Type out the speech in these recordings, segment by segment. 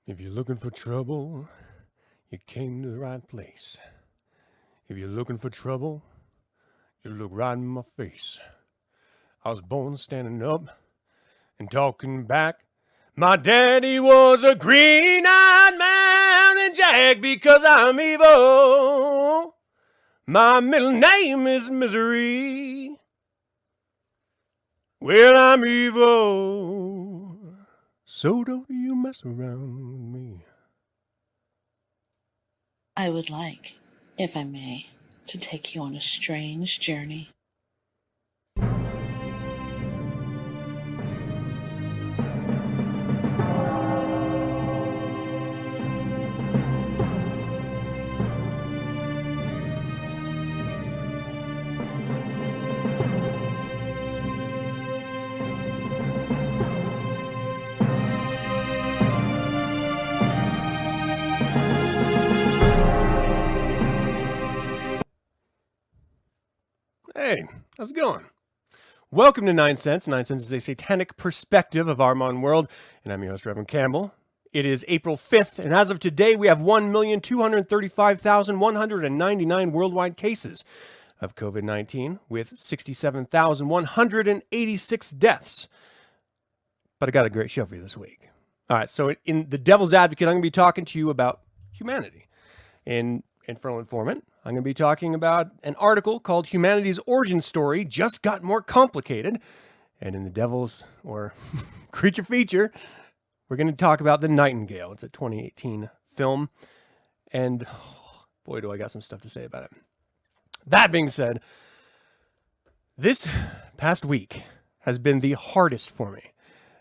If you're looking for trouble, you came to the right place. If you're looking for trouble, you look right in my face. I was born standing up and talking back. My daddy was a green-eyed Mountain Jack because I'm evil. My middle name is Misery. Well, I'm evil. So don't you mess around with me. I would like, if I may, to take you on a strange journey. Hey, how's it going? Welcome to 9sense. 9sense is a satanic perspective of our modern world, and I'm your host, Reverend Campbell. It is April 5th, and as of today, we have 1,235,199 worldwide cases of COVID-19, with 67,186 deaths. But I got a great show for you this week. All right, so in The Devil's Advocate, I'm going to be talking to you about humanity. In Infernal Informant, I'm going to be talking about an article called Humanity's Origin Story Just Got More Complicated. And in The Devil's, or Creature Feature, we're going to talk about The Nightingale. It's a 2018 film. And boy, do I got some stuff to say about it. That being said, this past week has been the hardest for me.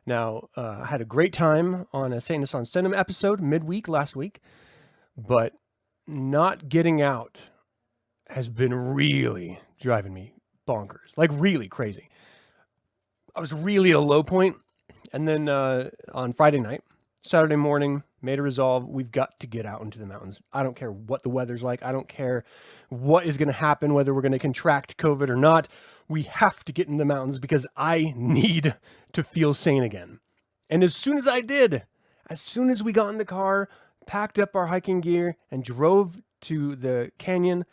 Now, I had a great time on a Satanist on Cinema episode midweek last week, but not getting out has been really driving me bonkers, like really crazy. I was really at a low point, and then on Friday night, Saturday morning, made a resolve, we've got to get out into the mountains. I don't care what the weather's like. I don't care what is going to happen, whether we're going to contract COVID or not. We have to get in the mountains because I need to feel sane again. And as soon as I did, as soon as we got in the car, packed up our hiking gear, and drove to the canyon,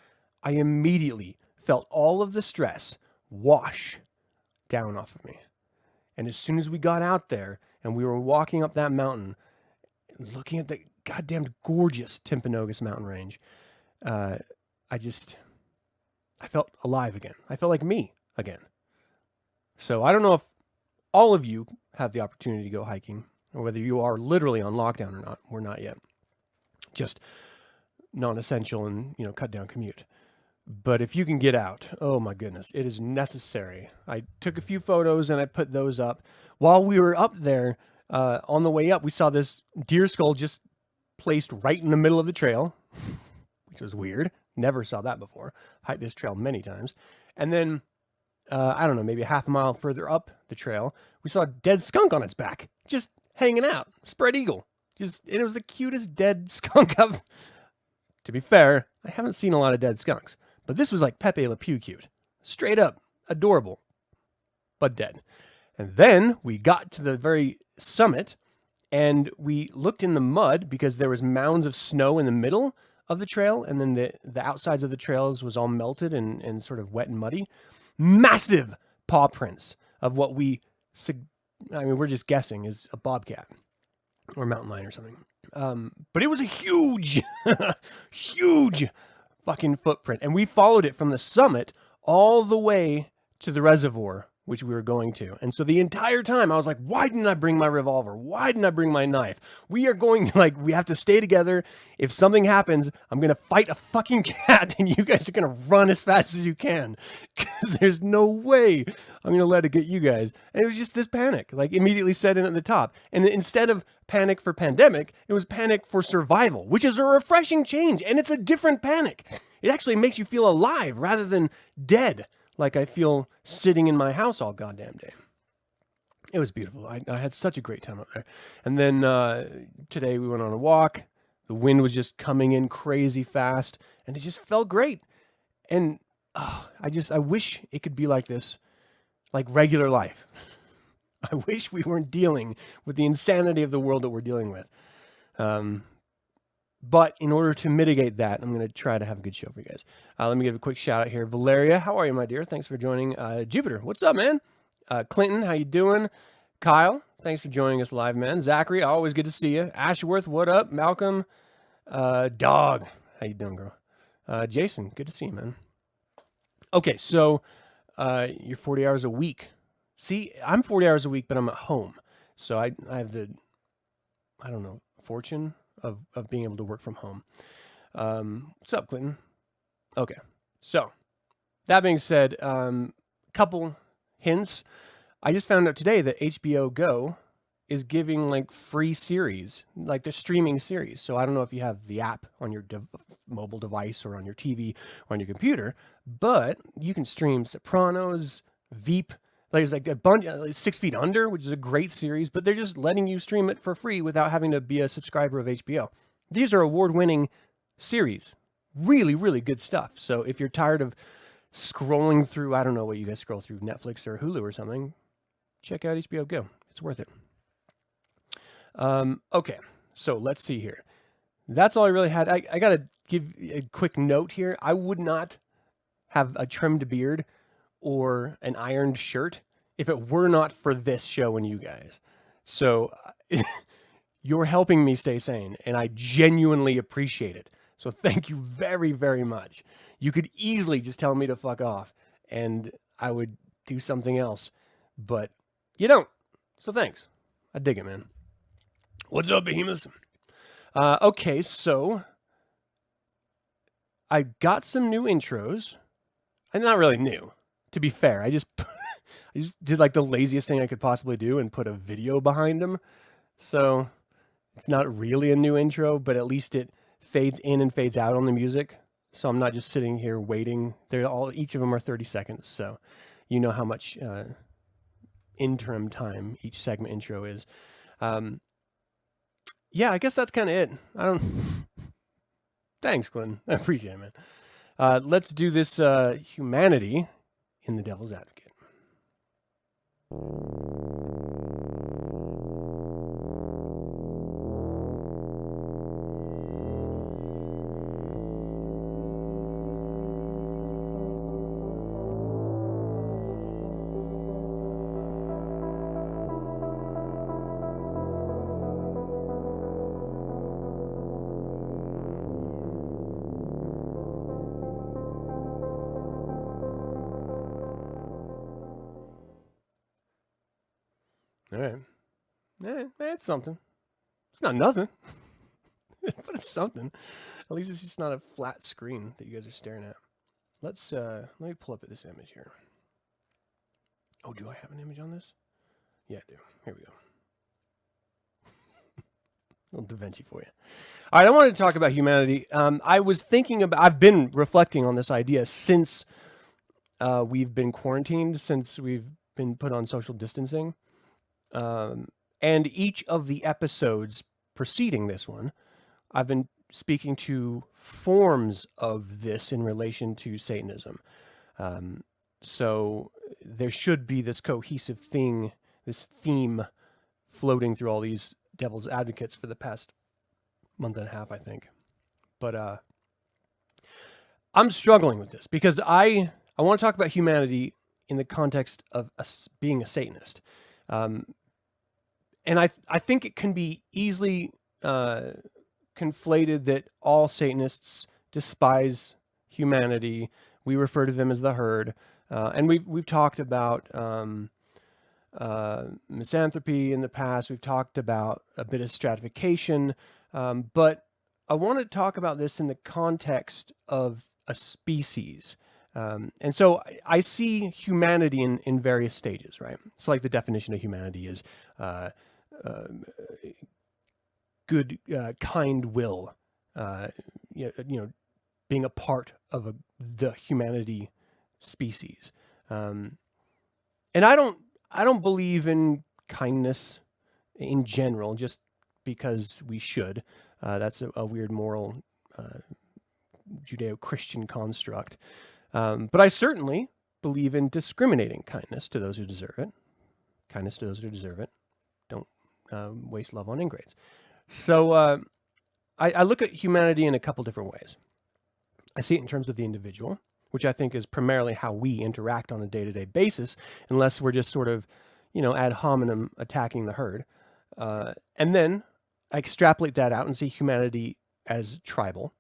I immediately felt all of the stress wash down off of me. And as soon as we got out there and we were walking up that mountain, looking at the goddamn gorgeous Timpanogos mountain range, I felt alive again. I felt like me again. So I don't know if all of you have the opportunity to go hiking, or whether you are literally on lockdown or not. We're not yet. Just non-essential and, cut down commute. But if you can get out, oh my goodness, it is necessary. I took a few photos and I put those up. While we were up there, on the way up, we saw this deer skull just placed right in the middle of the trail, which was weird. Never saw that before. Hiked this trail many times. And then, I don't know, maybe a half a mile further up the trail, we saw a dead skunk on its back, just hanging out, spread eagle. And it was the cutest dead skunk I've... To be fair, I haven't seen a lot of dead skunks, but this was like Pepe Le Pew cute. Straight up, adorable, but dead. And then we got to the very summit, and we looked in the mud because there was mounds of snow in the middle of the trail, and then the outsides of the trails was all melted and sort of wet and muddy. Massive paw prints of what we're just guessing is a bobcat or mountain lion or something. But it was a huge, huge fucking footprint. And we followed it from the summit all the way to the reservoir, which we were going to. And so the entire time I was like, why didn't I bring my revolver? Why didn't I bring my knife? We are going we have to stay together. If something happens, I'm going to fight a fucking cat and you guys are going to run as fast as you can because there's no way I'm going to let it get you guys. And it was just this panic, immediately set in at the top. And instead of panic for pandemic, it was panic for survival, which is a refreshing change. And it's a different panic. It actually makes you feel alive rather than dead, like I feel sitting in my house all goddamn day. It was beautiful. I had such a great time up there. And then today we went on a walk. The wind was just coming in crazy fast, and it just felt great. And I wish it could be like this, like regular life. I wish we weren't dealing with the insanity of the world that we're dealing with. But in order to mitigate that, I'm going to try to have a good show for you guys. Let me give a quick shout out here. Valeria, how are you, my dear? Thanks for joining. Jupiter, what's up, man? Clinton, how you doing? Kyle, thanks for joining us live, man. Zachary, always good to see you. Ashworth, what up? Malcolm, Dog, how you doing, girl? Jason, good to see you, man. Okay, so you're 40 hours a week. See, I'm 40 hours a week, but I'm at home. So I have the, I don't know, fortune of being able to work from home. What's up, Clinton? Okay, so that being said, couple hints. I just found out today that HBO Go is giving like free series, like the streaming series. So I don't know if you have the app on your mobile device or on your TV or on your computer, but you can stream Sopranos, Veep. There's like a bunch, 6 Feet Under, which is a great series, but they're just letting you stream it for free without having to be a subscriber of HBO. These are award-winning series. Really, really good stuff. So if you're tired of scrolling through, I don't know what you guys scroll through, Netflix or Hulu or something, check out HBO Go. It's worth it. Okay, so let's see here. That's all I really had. I got to give a quick note here. I would not have a trimmed beard or an ironed shirt if it were not for this show and you guys. So you're helping me stay sane, and I genuinely appreciate it. So thank you very, very much. You could easily just tell me to fuck off, and I would do something else, but you don't. So thanks. I dig it, man. What's up, behemoths? Okay, so I got some new intros. And not really new, to be fair. I just did like the laziest thing I could possibly do and put a video behind them. So it's not really a new intro, but at least it fades in and fades out on the music. So I'm not just sitting here waiting. Each of them are 30 seconds. So you know how much interim time each segment intro is. Yeah, I guess that's kind of it. Thanks, Glenn. I appreciate it, man. Let's do this humanity in the Devil's Advocate. All right. It's something. It's not nothing, but it's something. At least it's just not a flat screen that you guys are staring at. Let me pull up this image here. Oh, do I have an image on this? Yeah, I do. Here we go. A little Da Vinci for you. All right, I wanted to talk about humanity. I've been reflecting on this idea since we've been quarantined, since we've been put on social distancing. And each of the episodes preceding this one, I've been speaking to forms of this in relation to Satanism. So there should be this cohesive thing, this theme floating through all these devil's advocates for the past month and a half, I think. But I'm struggling with this because I want to talk about humanity in the context of being a Satanist. And I think it can be easily conflated that all Satanists despise humanity. We refer to them as the herd. And we've talked about misanthropy in the past. We've talked about a bit of stratification. But I want to talk about this in the context of a species. And so I see humanity in various stages, right? It's like the definition of humanity is good, kind will, being a part of the humanity species. And I don't believe in kindness in general, just because we should. That's a weird moral Judeo-Christian construct. But I certainly believe in discriminating kindness to those who deserve it. Kindness to those who deserve it. Don't waste love on ingrates. So I look at humanity in a couple different ways. I see it in terms of the individual, which I think is primarily how we interact on a day-to-day basis, unless we're just sort of, ad hominem attacking the herd. And then I extrapolate that out and see humanity as tribal.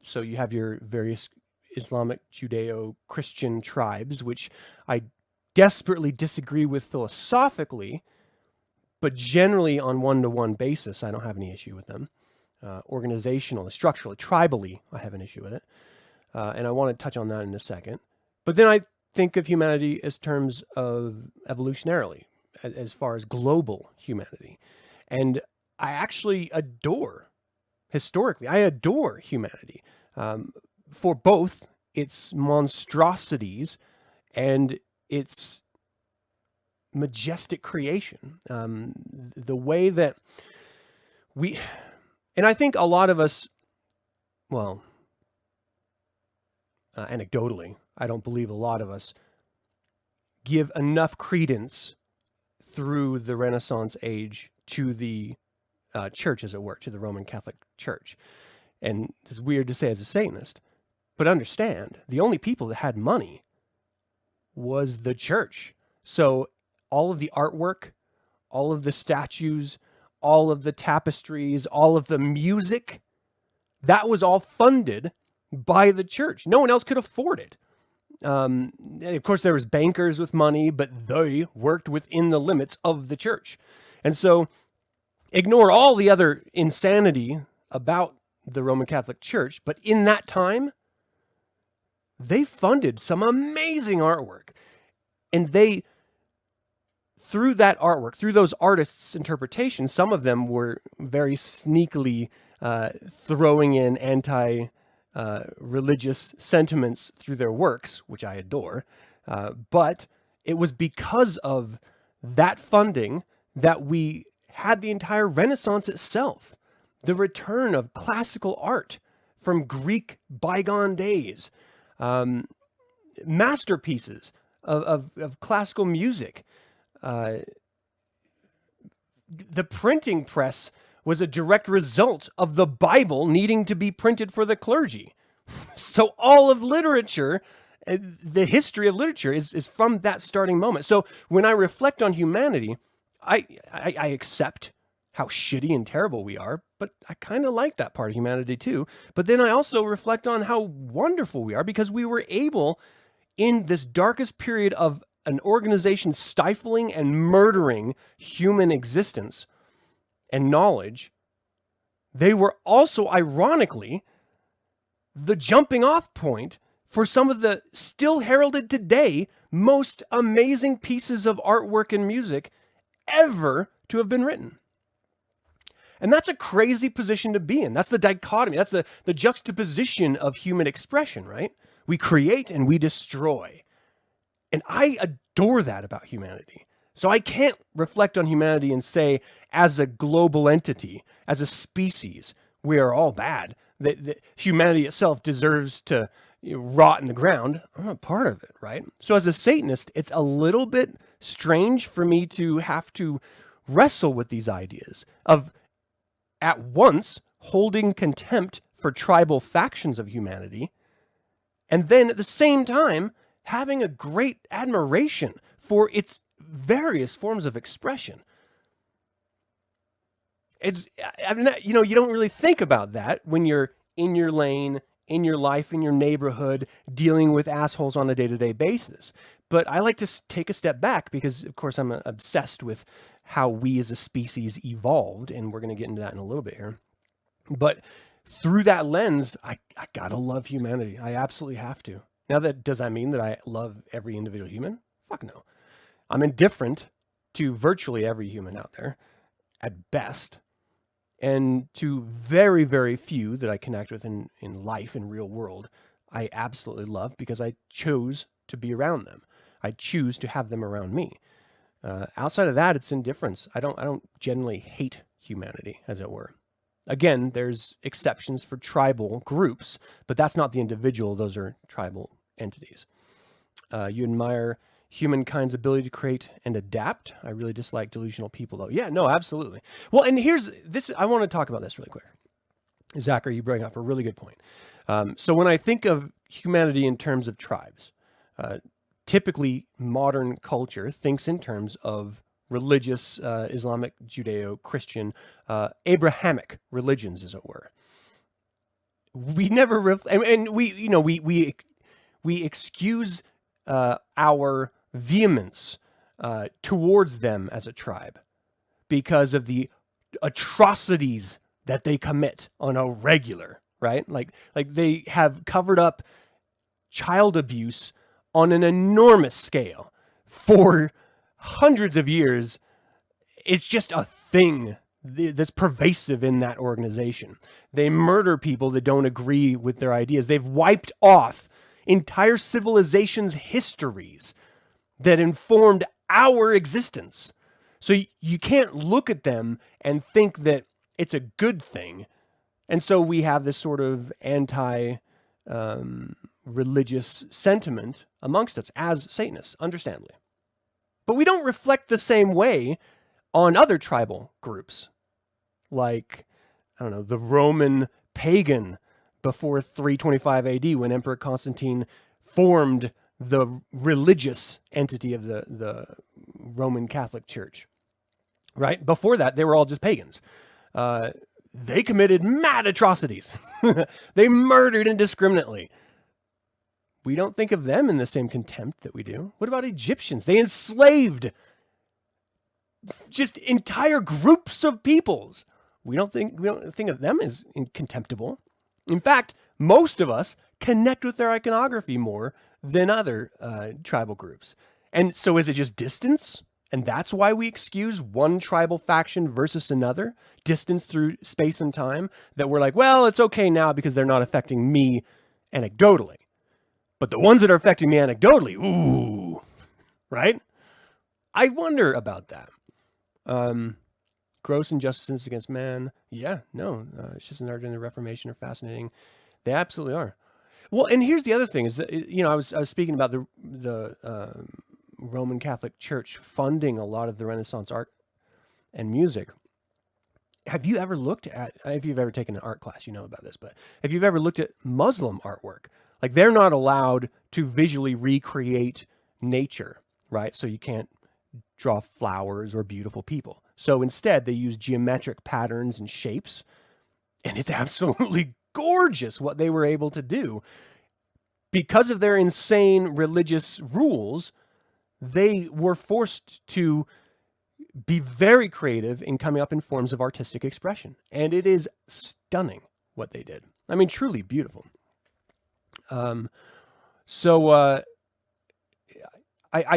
So you have your various Islamic, Judeo-Christian tribes, which I desperately disagree with philosophically, but generally on one-to-one basis, I don't have any issue with them. Organizationally, structurally, tribally, I have an issue with it. And I want to touch on that in a second. But then I think of humanity as terms of evolutionarily, as far as global humanity. And I actually historically, I adore humanity for both its monstrosities and its majestic creation. The way that and I think a lot of us, well, anecdotally, I don't believe a lot of us give enough credence through the Renaissance age to the church, as it were, to the Roman Catholic Church. And it's weird to say as a Satanist, but understand, the only people that had money was the church. So all of the artwork, all of the statues, all of the tapestries, all of the music, that was all funded by the church. No one else could afford it. Of course, there was bankers with money, but they worked within the limits of the church. And so ignore all the other insanity about the Roman Catholic Church, but in that time, they funded some amazing artwork. And they, through that artwork, through those artists' interpretations, some of them were very sneakily throwing in religious sentiments through their works, which I adore. But it was because of that funding that we had the entire Renaissance itself, the return of classical art from Greek bygone days, masterpieces of classical music. The printing press was a direct result of the Bible needing to be printed for the clergy. So all of literature, the history of literature is from that starting moment. So when I reflect on humanity, I accept how shitty and terrible we are, but I kind of like that part of humanity too. But then I also reflect on how wonderful we are because we were able, in this darkest period of an organization stifling and murdering human existence and knowledge, they were also, ironically, the jumping off point for some of the still heralded today most amazing pieces of artwork and music ever to have been written. And that's a crazy position to be in. That's the dichotomy. That's the juxtaposition of human expression, right? We create and we destroy. And I adore that about humanity. So I can't reflect on humanity and say, as a global entity, as a species, we are all bad. That humanity itself deserves to rot in the ground. I'm a part of it, right? So as a Satanist, it's a little bit strange for me to have to wrestle with these ideas of at once holding contempt for tribal factions of humanity, and then at the same time having a great admiration for its various forms of expression. It's, you don't really think about that when you're in your lane, in your life, in your neighborhood, dealing with assholes on a day-to-day basis. But I like to take a step back because, of course, I'm obsessed with how we as a species evolved, and we're going to get into that in a little bit here. But through that lens, I gotta love humanity. I absolutely have to. Now, does that mean that I love every individual human? Fuck no. I'm indifferent to virtually every human out there, at best. And to very, very few that I connect with in life, in real world, I absolutely love because I chose to be around them. I choose to have them around me. Outside of that, it's indifference. I don't generally hate humanity, as it were. Again, there's exceptions for tribal groups, but that's not the individual. Those are tribal entities. You admire humankind's ability to create and adapt. I really dislike delusional people, though. Yeah, no, absolutely. Well, and here's this. I want to talk about this really quick. Zachary, you bring up a really good point. So when I think of humanity in terms of tribes, typically modern culture thinks in terms of religious, Islamic, Judeo-Christian, Abrahamic religions, as it were. We never, and we excuse our vehemence towards them as a tribe because of the atrocities that they commit on a regular, right? Like they have covered up child abuse on an enormous scale for hundreds of years. It's just a thing that's pervasive in that organization. They murder people that don't agree with their ideas. They've wiped off entire civilizations' histories that informed our existence. So you can't look at them and think that it's a good thing. And so we have this sort of anti-religious sentiment amongst us as Satanists, understandably. But we don't reflect the same way on other tribal groups, like, I don't know, the Roman pagan before 325 AD when Emperor Constantine formed the religious entity of the Roman Catholic Church, right? Before that, they were all just pagans. They committed mad atrocities. They murdered indiscriminately. We don't think of them in the same contempt that we do. What about Egyptians? They enslaved just entire groups of peoples. We don't think of them as contemptible. In fact, most of us connect with their iconography more than other tribal groups. And so is it just distance? And that's why we excuse one tribal faction versus another, distance through space and time, that we're like, well, it's okay now because they're not affecting me anecdotally. But the ones that are affecting me anecdotally, ooh, right? I wonder about that. Gross injustices against man. Yeah, no, it's just an art in the Reformation are fascinating. They absolutely are. Well, and here's the other thing is that, I was speaking about the Roman Catholic Church funding a lot of the Renaissance art and music. Have you ever looked at, if you've ever taken an art class, you know about this, but if you've ever looked at Muslim artwork, like they're not allowed to visually recreate nature, right? So you can't draw flowers or beautiful people. So instead they use geometric patterns and shapes, and it's absolutely gorgeous what they were able to do. Because of their insane religious rules, they were forced to be very creative in coming up in forms of artistic expression. And it is stunning what they did. I mean, truly beautiful. I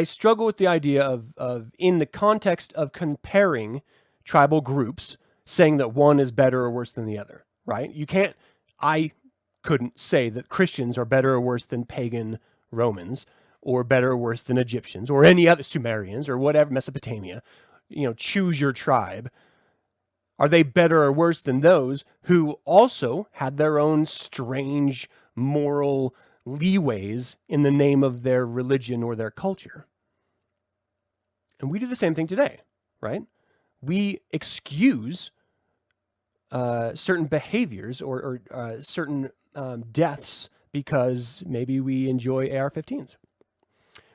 struggle with the idea of in the context of comparing tribal groups, saying that one is better or worse than the other, right? I couldn't say that Christians are better or worse than pagan Romans, or better or worse than Egyptians, or any other Sumerians, or whatever, Mesopotamia. Choose your tribe. Are they better or worse than those who also had their own strange moral leeways in the name of their religion or their culture? And we do the same thing today, right? We excuse certain behaviors or certain deaths because maybe we enjoy AR-15s.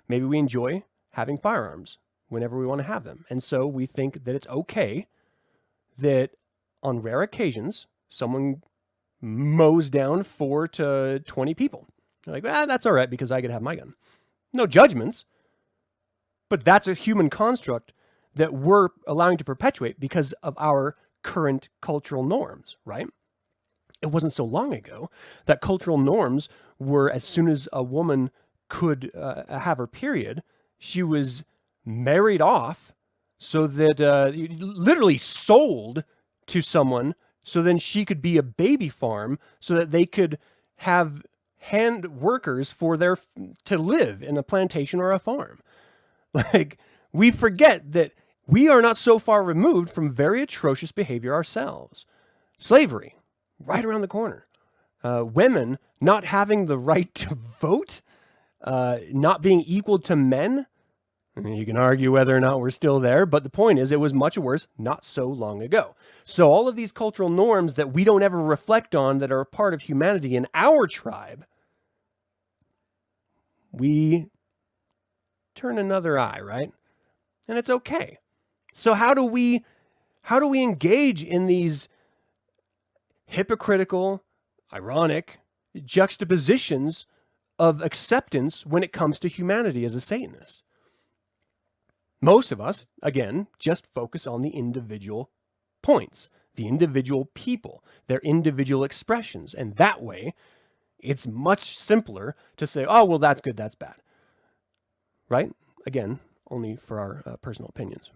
Maybe we enjoy having firearms whenever we want to have them. And so we think that it's okay that on rare occasions, someone mows down 4 to 20 people. They're like, that's all right because I could have my gun. No judgments, but that's a human construct that we're allowing to perpetuate because of our current cultural norms, right? It wasn't so long ago that cultural norms were, as soon as a woman could have her period, she was married off so that literally sold to someone so then she could be a baby farm so that they could have hand workers to live in a plantation or a farm. Like, we forget that we are not so far removed from very atrocious behavior ourselves. Slavery, right around the corner. Women not having the right to vote, not being equal to men, And you can argue whether or not we're still there, but the point is it was much worse not so long ago. So all of these cultural norms that we don't ever reflect on that are a part of humanity in our tribe, we turn another eye, right? And it's okay. So how do we engage in these hypocritical, ironic juxtapositions of acceptance when it comes to humanity as a Satanist? Most of us, again, just focus on the individual points, the individual people, their individual expressions. And that way, it's much simpler to say, oh, well, that's good, that's bad. Right? Again, only for our personal opinions.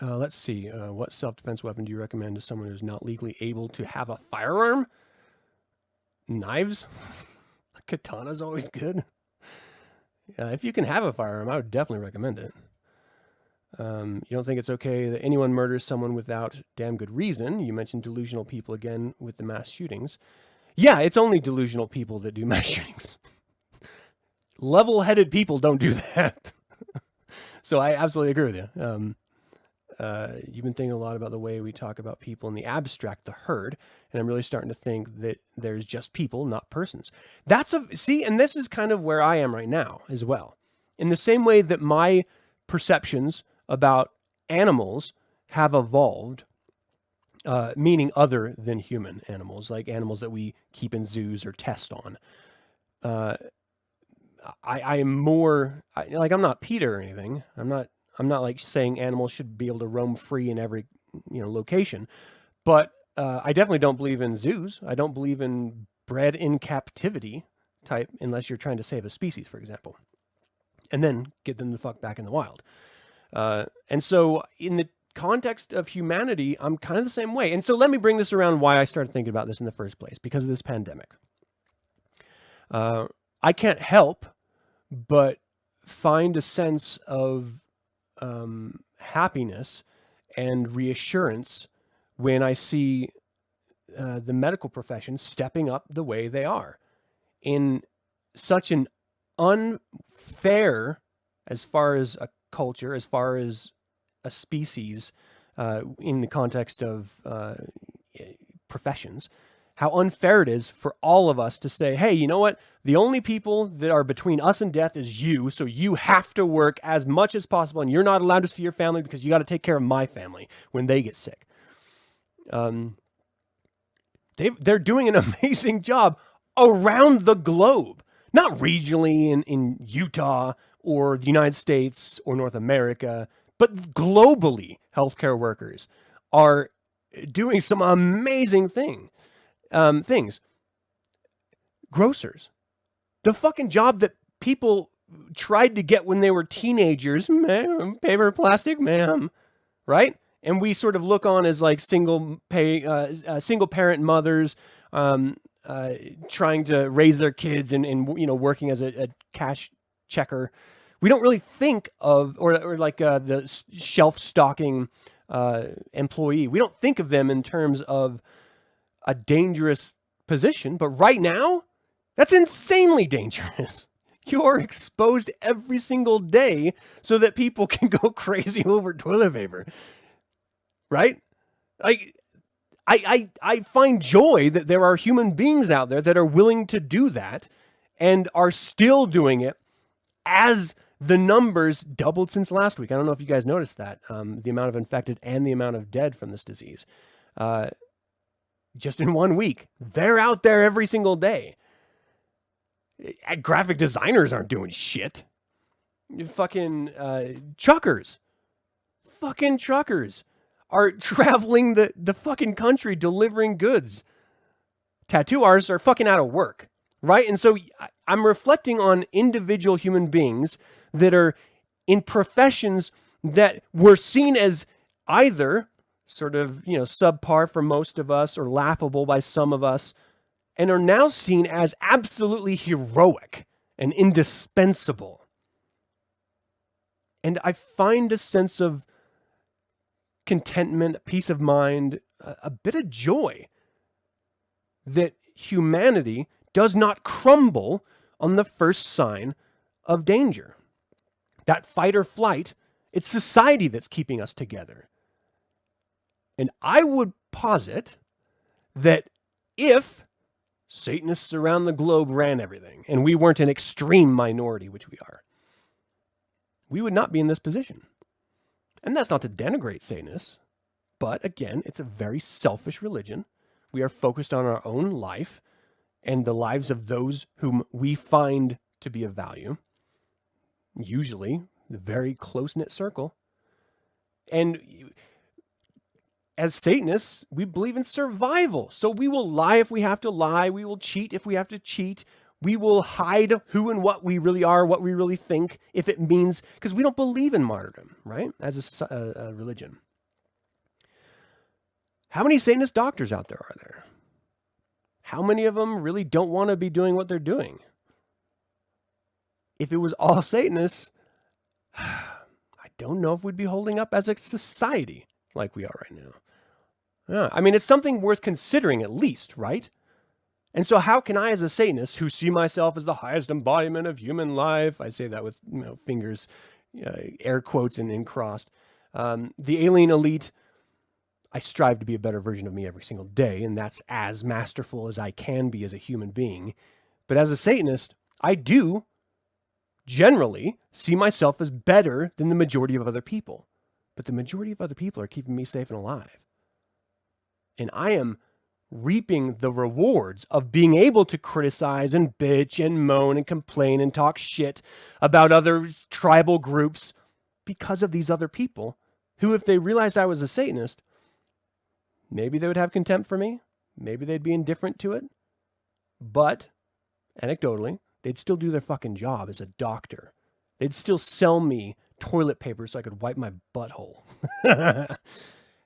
Let's see. What self-defense weapon do you recommend to someone who's not legally able to have a firearm? Knives? A katana's always good. If you can have a firearm, I would definitely recommend it. You don't think it's okay that anyone murders someone without damn good reason? You mentioned delusional people again with the mass shootings. Yeah, it's only delusional people that do mass shootings. Level-headed people don't do that. So I absolutely agree with you. You've been thinking a lot about the way we talk about people in the abstract, the herd, and I'm really starting to think that there's just people, not persons. And this is kind of where I am right now as well. In the same way that my perceptions about animals have evolved, meaning other than human animals, like animals that we keep in zoos or test on. I am more, I'm not Peter or anything. I'm not like saying animals should be able to roam free in every, location. But I definitely don't believe in zoos. I don't believe in bred in captivity type, unless you're trying to save a species, for example, and then get them the fuck back in the wild. And so in the context of humanity, I'm kind of the same way. And so let me bring this around why I started thinking about this in the first place, because of this pandemic. I can't help but find a sense of happiness and reassurance when I see the medical profession stepping up the way they are in such an unfair, as far as a culture, as far as a species, in the context of professions, how unfair it is for all of us to say, hey, you know what? The only people that are between us and death is you, so you have to work as much as possible, and you're not allowed to see your family because you got to take care of my family when they get sick. They're doing an amazing job around the globe, not regionally in Utah or the United States or North America, but globally, healthcare workers are doing some amazing things. Grocers, the fucking job that people tried to get when they were teenagers, ma'am, paper plastic, ma'am, right? And we sort of look on as like single parent mothers, trying to raise their kids and working as a cash checker. We don't really think of, or like the shelf stocking employee. We don't think of them in terms of a dangerous position, but right now, that's insanely dangerous. You're exposed every single day so that people can go crazy over toilet paper, right? Like, I find joy that there are human beings out there that are willing to do that and are still doing it as the numbers doubled since last week. I don't know if you guys noticed that, the amount of infected and the amount of dead from this disease. Just in 1 week, they're out there every single day. Graphic designers aren't doing shit. Fucking truckers are traveling the fucking country delivering goods. Tattoo artists are fucking out of work, right? And so I'm reflecting on individual human beings that are in professions that were seen as either sort of, subpar for most of us or laughable by some of us, and are now seen as absolutely heroic and indispensable. And I find a sense of contentment, peace of mind, a bit of joy that humanity does not crumble on the first sign of danger. That fight or flight, it's society that's keeping us together. And I would posit that if Satanists around the globe ran everything, and we weren't an extreme minority, which we are, we would not be in this position. And that's not to denigrate Satanists, but again, it's a very selfish religion. We are focused on our own life and the lives of those whom we find to be of value, usually the very close-knit circle. And as Satanists, we believe in survival. So we will lie if we have to lie. We will cheat if we have to cheat. We will hide who and what we really are, what we really think, if it means, because we don't believe in martyrdom, right? As a religion. How many Satanist doctors out there are there? How many of them really don't want to be doing what they're doing? If it was all Satanists, I don't know if we'd be holding up as a society like we are right now. Yeah, I mean, it's something worth considering at least, right? And so how can I, as a Satanist, who see myself as the highest embodiment of human life, I say that with fingers, air quotes and crossed, the alien elite, I strive to be a better version of me every single day, and that's as masterful as I can be as a human being. But as a Satanist, I do generally see myself as better than the majority of other people. But the majority of other people are keeping me safe and alive. And I am reaping the rewards of being able to criticize and bitch and moan and complain and talk shit about other tribal groups because of these other people who, if they realized I was a Satanist, maybe they would have contempt for me. Maybe they'd be indifferent to it. But, anecdotally, they'd still do their fucking job as a doctor. They'd still sell me toilet paper so I could wipe my butthole.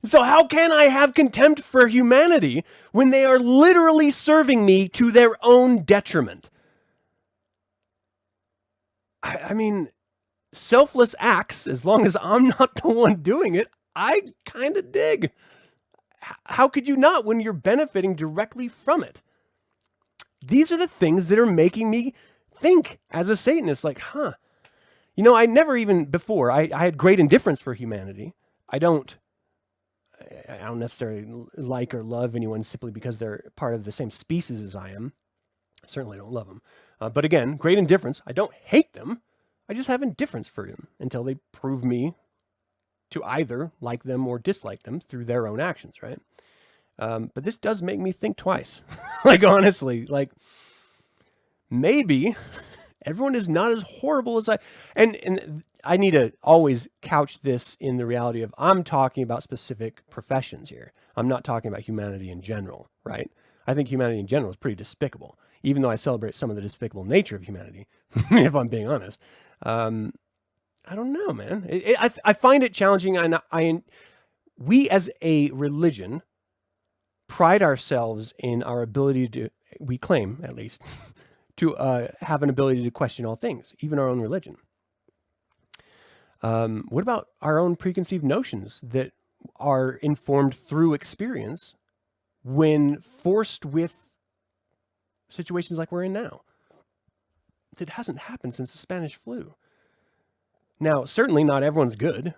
So how can I have contempt for humanity when they are literally serving me to their own detriment? I mean, selfless acts, as long as I'm not the one doing it, I kind of dig. How could you not when you're benefiting directly from it? These are the things that are making me think as a Satanist, like, I never even before, I had great indifference for humanity. I don't necessarily like or love anyone simply because they're part of the same species as I am. I certainly don't love them. But again, great indifference. I don't hate them. I just have indifference for them until they prove me to either like them or dislike them through their own actions, right? But this does make me think twice. Like, honestly, like, maybe everyone is not as horrible as and I need to always couch this in the reality of I'm talking about specific professions here. I'm not talking about humanity in general, right? I think humanity in general is pretty despicable, even though I celebrate some of the despicable nature of humanity, if I'm being honest. I don't know, man. I find it challenging. We as a religion pride ourselves in our ability to, we claim at least, to have an ability to question all things, even our own religion. What about our own preconceived notions that are informed through experience when forced with situations like we're in now? That hasn't happened since the Spanish flu. Now, certainly not everyone's good.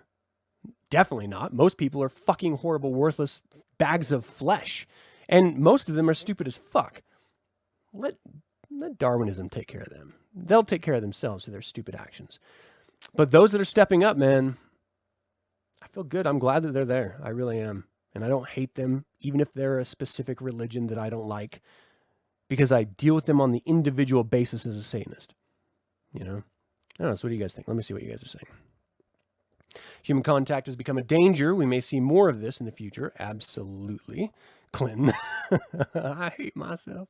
Definitely not. Most people are fucking horrible, worthless bags of flesh. And most of them are stupid as fuck. Let Darwinism take care of them. They'll take care of themselves with their stupid actions. But those that are stepping up, man, I feel good. I'm glad that they're there. I really am. And I don't hate them, even if they're a specific religion that I don't like, because I deal with them on the individual basis as a Satanist. I don't know. So what do you guys think? Let me see what you guys are saying. Human contact has become a danger. We may see more of this in the future. Absolutely. Clinton. I hate myself.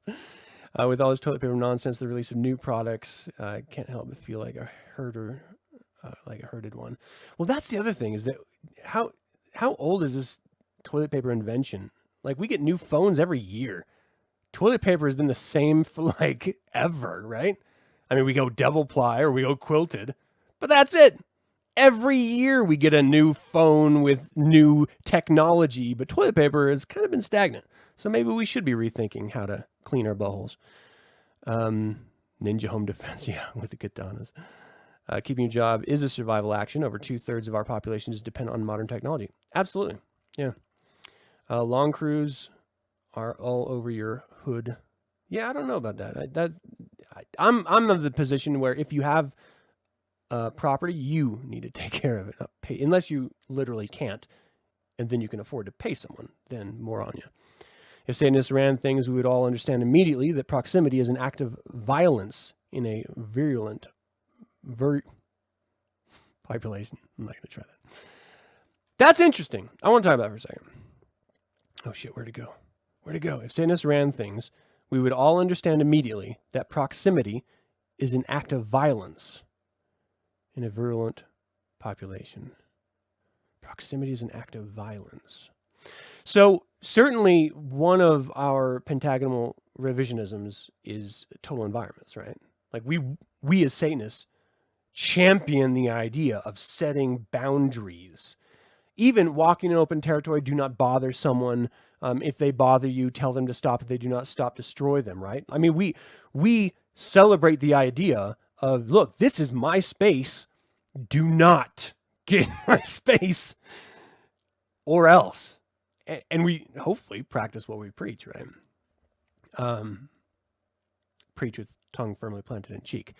With all this toilet paper nonsense, the release of new products, I can't help but feel like a herder, like a herded one. Well, that's the other thing is that how old is this toilet paper invention? Like, we get new phones every year. Toilet paper has been the same for like ever, right? I mean, we go double ply or we go quilted, but that's it. Every year we get a new phone with new technology, but toilet paper has kind of been stagnant. So maybe we should be rethinking how to clean our buttholes. Ninja home defense, yeah, with the katanas. Keeping a job is a survival action. Over 2/3 of our population is dependent on modern technology. Absolutely. Yeah. Long crews are all over your hood. Yeah, I don't know about that. I'm of the position where if you have property, you need to take care of it, not pay, unless you literally can't, and then you can afford to pay someone. Then more on you. If Satanists ran things, we would all understand immediately that proximity is an act of violence in a virulent population. I'm not going to try that. That's interesting. I want to talk about it for a second. Oh shit, where'd it go? Where'd it go? If Satanists ran things, we would all understand immediately that proximity is an act of violence in a virulent population. Proximity is an act of violence. So certainly one of our pentagonal revisionisms is total environments, right? Like we as Satanists champion the idea of setting boundaries. Even walking in open territory, do not bother someone. If they bother you, tell them to stop. If they do not stop, destroy them, right? I mean, we celebrate the idea of, look, this is my space. Do not get in my space or else. And we hopefully practice what we preach, right? Preach with tongue firmly planted in cheek.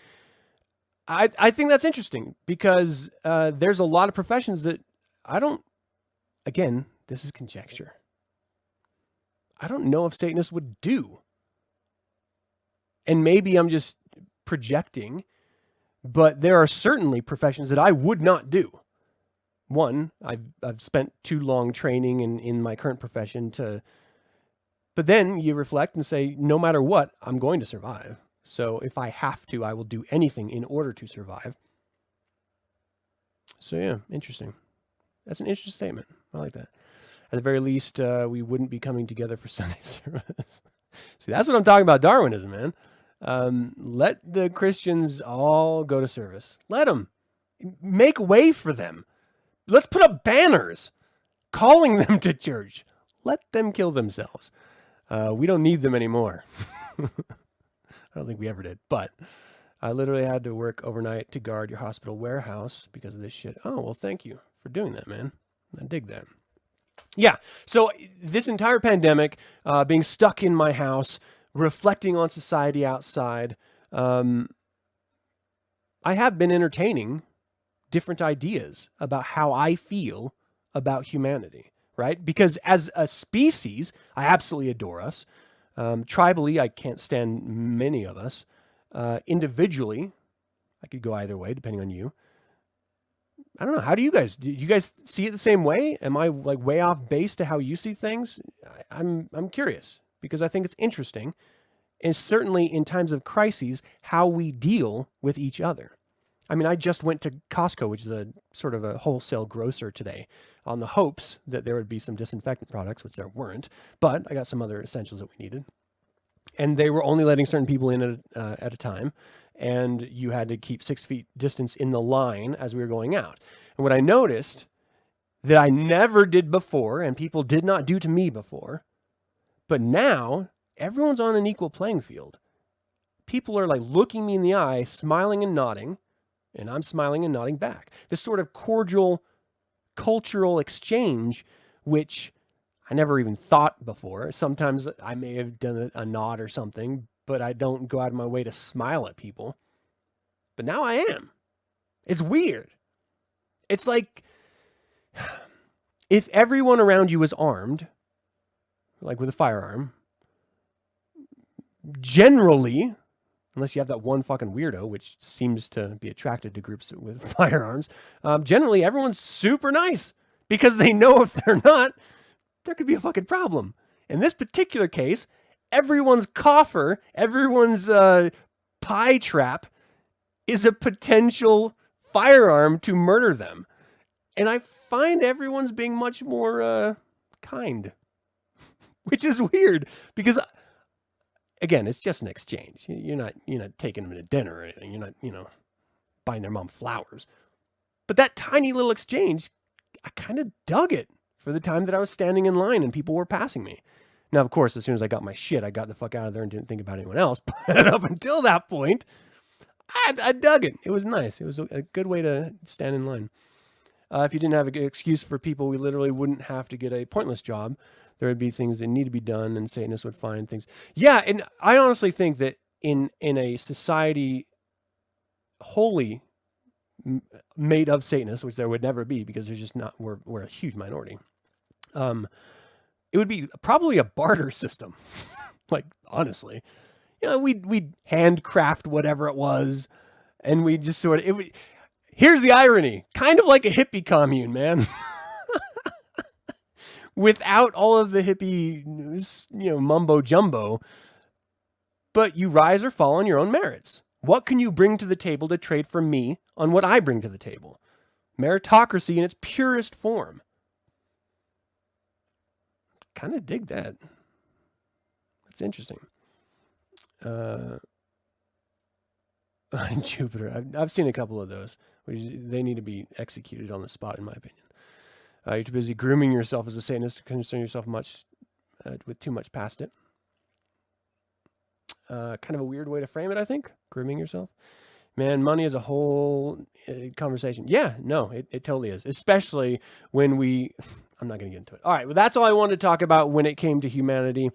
I think that's interesting because there's a lot of professions that again, this is conjecture. I don't know if Satanists would do. And maybe I'm just projecting, but there are certainly professions that I would not do. One, I've spent too long training in my current profession but then you reflect and say, no matter what, I'm going to survive. So if I have to, I will do anything in order to survive. So yeah, interesting. That's an interesting statement. I like that. At the very least, we wouldn't be coming together for Sunday service. See, that's what I'm talking about, Darwinism, man. Let the Christians all go to service. Let them. Make way for them. Let's put up banners calling them to church. Let them kill themselves. We don't need them anymore. I don't think we ever did, but I literally had to work overnight to guard your hospital warehouse because of this shit. Oh, well, thank you for doing that, man. I dig that. Yeah, so this entire pandemic, being stuck in my house, reflecting on society outside, I have been entertaining different ideas about how I feel about humanity, right? Because as a species, I absolutely adore us. Tribally, I can't stand many of us. Individually, I could go either way, depending on you. I don't know. How do you guys? Do you guys see it the same way? Am I like way off base to how you see things? I'm curious because I think it's interesting, and certainly in times of crises, how we deal with each other. I mean, I just went to Costco, which is a sort of a wholesale grocer today, on the hopes that there would be some disinfectant products, which there weren't. But I got some other essentials that we needed, and they were only letting certain people in at a time. And you had to keep 6 feet distance in the line as we were going out. And what I noticed that I never did before, and people did not do to me before, but now everyone's on an equal playing field. People are like looking me in the eye, smiling and nodding, and I'm smiling and nodding back. This sort of cordial cultural exchange, which I never even thought before. Sometimes I may have done a nod or something, but I don't go out of my way to smile at people. But now I am. It's weird. It's like if everyone around you was armed, like with a firearm, generally, unless you have that one fucking weirdo, which seems to be attracted to groups with firearms, generally everyone's super nice because they know if they're not, there could be a fucking problem. In this particular case, everyone's coffer, everyone's pie trap is a potential firearm to murder them. And I find everyone's being much more kind, which is weird because, again, it's just an exchange. You're not taking them to dinner or anything. You're not, buying their mom flowers. But that tiny little exchange, I kind of dug it for the time that I was standing in line and people were passing me. Now, of course, as soon as I got my shit, I got the fuck out of there and didn't think about anyone else. But up until that point, I dug it. It was nice. It was a good way to stand in line. If you didn't have an excuse for people, we literally wouldn't have to get a pointless job. There would be things that need to be done, and Satanists would find things. Yeah, and I honestly think that in a society wholly made of Satanists, which there would never be because there's just not, we're a huge minority. It would be probably a barter system. Like, honestly, we'd handcraft whatever it was, and we just sort of here's the irony, kind of like a hippie commune, man. Without all of the hippie, mumbo jumbo, but you rise or fall on your own merits. What can you bring to the table to trade for me on what I bring to the table? Meritocracy in its purest form. Kind of dig that. That's interesting. Jupiter. I've seen a couple of those. They need to be executed on the spot, in my opinion. You're too busy grooming yourself as a Satanist to concern yourself much with too much past it. Kind of a weird way to frame it, I think. Grooming yourself. Man, money is a whole conversation. Yeah, no, it totally is. Especially when I'm not going to get into it. All right, well, that's all I wanted to talk about when it came to humanity.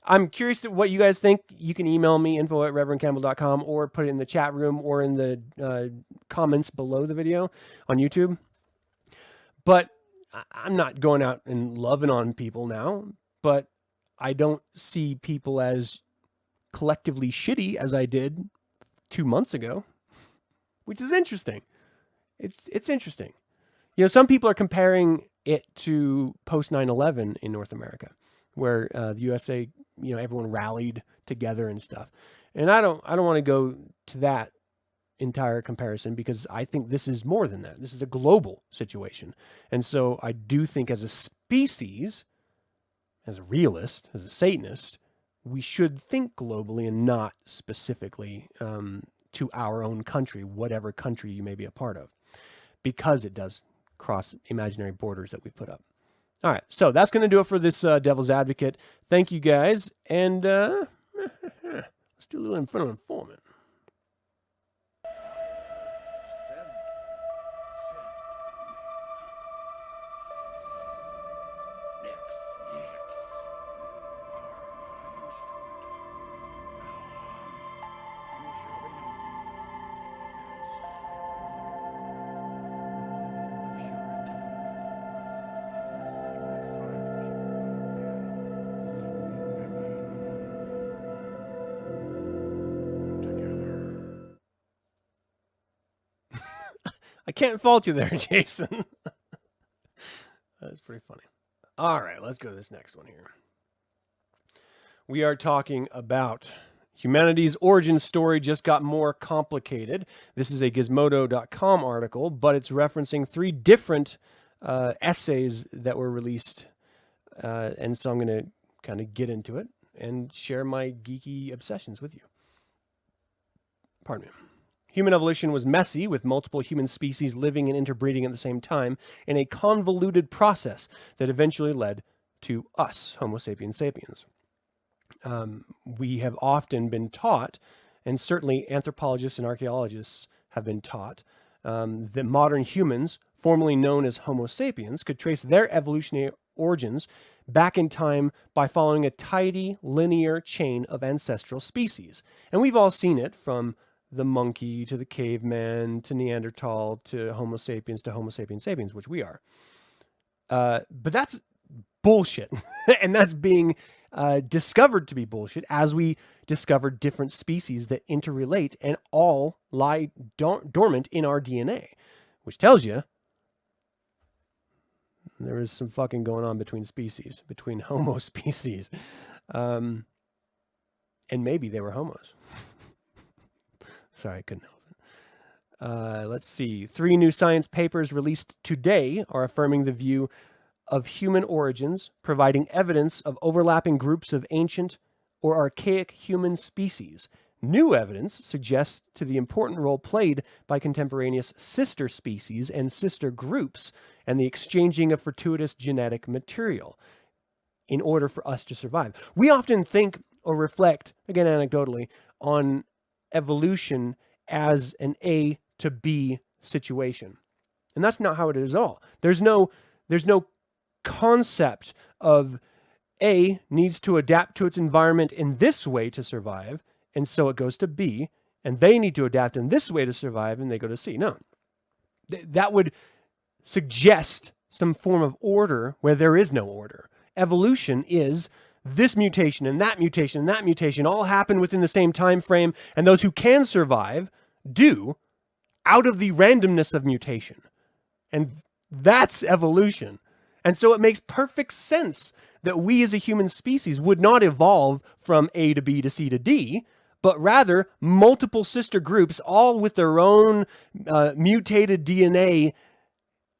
I'm curious to what you guys think. You can email me, info@reverendcampbell.com, or put it in the chat room or in the comments below the video on YouTube. But I'm not going out and loving on people now, but I don't see people as collectively shitty as I did 2 months ago, which is interesting. It's interesting. Some people are comparing it to post 9/11 in North America, where the USA, everyone rallied together and stuff. And I don't want to go to that entire comparison because I think this is more than that. This is a global situation. And so I do think as a species, as a realist, as a Satanist, we should think globally and not specifically to our own country, whatever country you may be a part of, because it does cross imaginary borders that we put up. All right, so that's going to do it for this Devil's Advocate. Thank you guys, and let's do a little Infernal Informant. I can't fault you there, Jason. That's pretty funny. All right, let's go to this next one here. We are talking about humanity's origin story just got more complicated. This is a Gizmodo.com article, but it's referencing 3 different essays that were released. And so I'm going to kind of get into it and share my geeky obsessions with you. Pardon me. Human evolution was messy, with multiple human species living and interbreeding at the same time in a convoluted process that eventually led to us, Homo sapiens sapiens. We have often been taught, and certainly anthropologists and archaeologists have been taught, that modern humans, formerly known as Homo sapiens, could trace their evolutionary origins back in time by following a tidy, linear chain of ancestral species. And we've all seen it, from the monkey to the caveman to Neanderthal to Homo sapiens sapiens, which we are. But that's bullshit. And that's being discovered to be bullshit as we discover different species that interrelate and all lie dormant in our DNA, which tells you there is some fucking going on between species, between Homo species. And maybe they were homos. Sorry, I couldn't help it. Let's see. 3 new science papers released today are affirming the view of human origins, providing evidence of overlapping groups of ancient or archaic human species. New evidence suggests to the important role played by contemporaneous sister species and sister groups and the exchanging of fortuitous genetic material in order for us to survive. We often think or reflect, again anecdotally, on evolution as an A to B situation. And that's not how it is at all. There's no concept of A needs to adapt to its environment in this way to survive, and so it goes to B, and they need to adapt in this way to survive, and they go to C. No. That would suggest some form of order where there is no order. Evolution is this mutation and that mutation and that mutation all happen within the same time frame, and those who can survive do out of the randomness of mutation. And that's evolution. And so it makes perfect sense that we as a human species would not evolve from A to B to C to D, but rather multiple sister groups, all with their own mutated DNA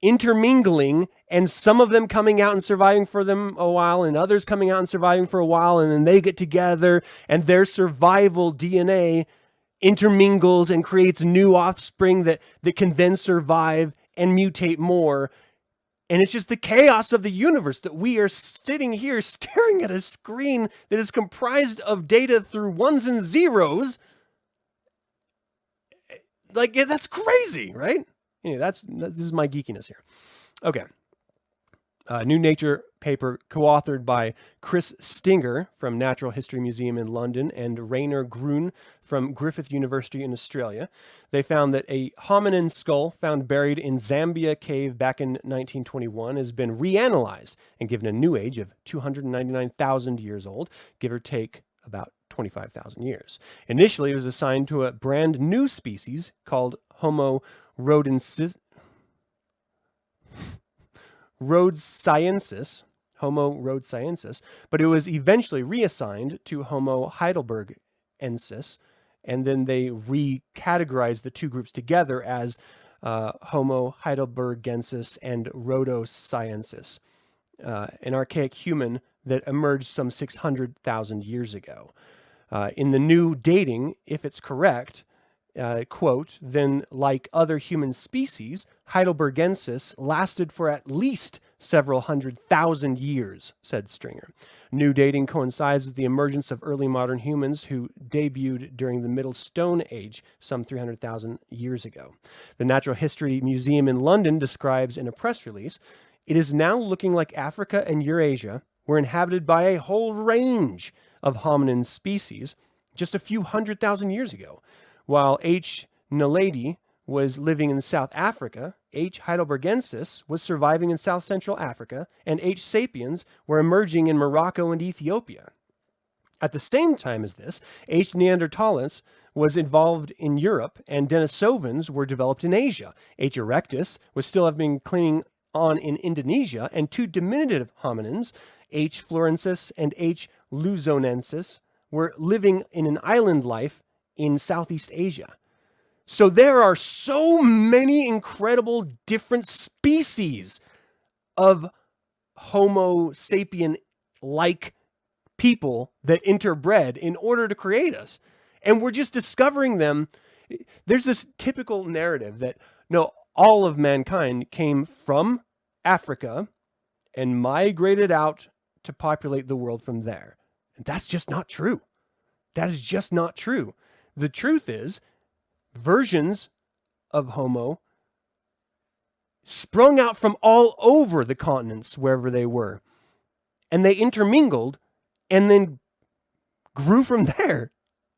intermingling, and some of them coming out and surviving for them a while, and others coming out and surviving for a while, and then they get together, and their survival DNA intermingles and creates new offspring that can then survive and mutate more. And it's just the chaos of the universe that we are sitting here staring at a screen that is comprised of data through ones and zeros. Like, yeah, that's crazy, right? Anyway, this is my geekiness here. Okay. New Nature paper co-authored by Chris Stinger from Natural History Museum in London and Rainer Grun from Griffith University in Australia. They found that a hominin skull found buried in Zambia cave back in 1921 has been reanalyzed and given a new age of 299,000 years old, give or take about 25,000 years. Initially, it was assigned to a brand new species called Homo rhodesiensis, but it was eventually reassigned to Homo heidelbergensis, and then they recategorized the two groups together as Homo heidelbergensis and rhodesiensis, an archaic human that emerged some 600,000 years ago. In the new dating, if it's correct, quote, then like other human species, heidelbergensis lasted for at least several 100,000 years, said Stringer. New dating coincides with the emergence of early modern humans who debuted during the Middle Stone Age some 300,000 years ago. The Natural History Museum in London describes in a press release, it is now looking like Africa and Eurasia were inhabited by a whole range of hominin species just a few 100,000 years ago. While H. naledi was living in South Africa, H. heidelbergensis was surviving in South Central Africa, and H. sapiens were emerging in Morocco and Ethiopia. At the same time as this, H. neanderthalis was involved in Europe, and Denisovans were developed in Asia. H. erectus was still having clinging on in Indonesia, and two diminutive hominins, H. florensis and H. luzonensis, were living in an island life in Southeast Asia. So there are so many incredible different species of Homo sapien-like people that interbred in order to create us. And we're just discovering them. There's this typical narrative that, no, all of mankind came from Africa and migrated out to populate the world from there. And that's just not true. That is just not true. The truth is, versions of Homo sprung out from all over the continents, wherever they were, and they intermingled and then grew from there.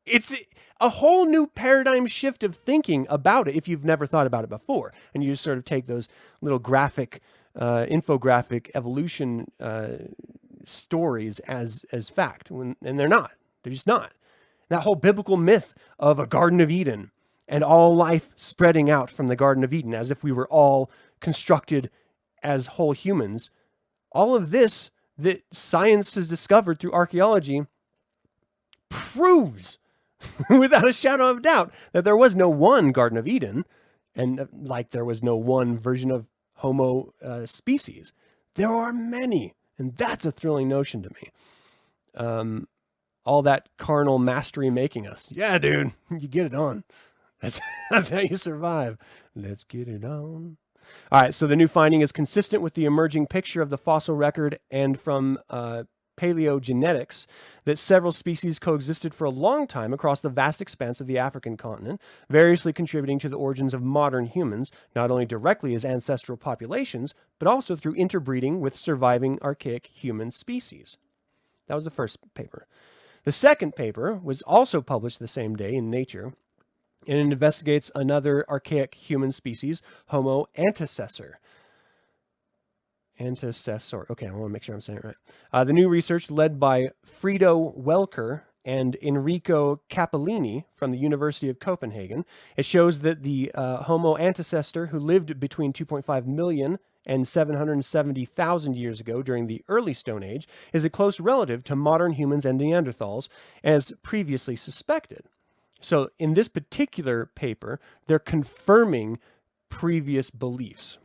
It's a whole new paradigm shift of thinking about it if you've never thought about it before. And you just sort of take those little graphic, infographic evolution stories as fact, and they're not. They're just not. That whole biblical myth of a Garden of Eden and all life spreading out from the Garden of Eden as if we were all constructed as whole humans. All of this that science has discovered through archaeology proves without a shadow of doubt that there was no one Garden of Eden, and like there was no one version of Homo species. There are many, and that's a thrilling notion to me. All that carnal mastery making us. Yeah, dude, you get it on. That's how you survive. Let's get it on. All right, so the new finding is consistent with the emerging picture of the fossil record and from paleogenetics that several species coexisted for a long time across the vast expanse of the African continent, variously contributing to the origins of modern humans, not only directly as ancestral populations, but also through interbreeding with surviving archaic human species. That was the first paper. The second paper was also published the same day in Nature, and it investigates another archaic human species, Homo antecessor. Okay, I want to make sure I'm saying it right. The new research, led by Frido Welker and Enrico Capellini from the University of Copenhagen, it shows that the Homo antecessor, who lived between 2.5 million and 770,000 years ago during the early Stone Age, is a close relative to modern humans and Neanderthals, as previously suspected. So in this particular paper, they're confirming previous beliefs.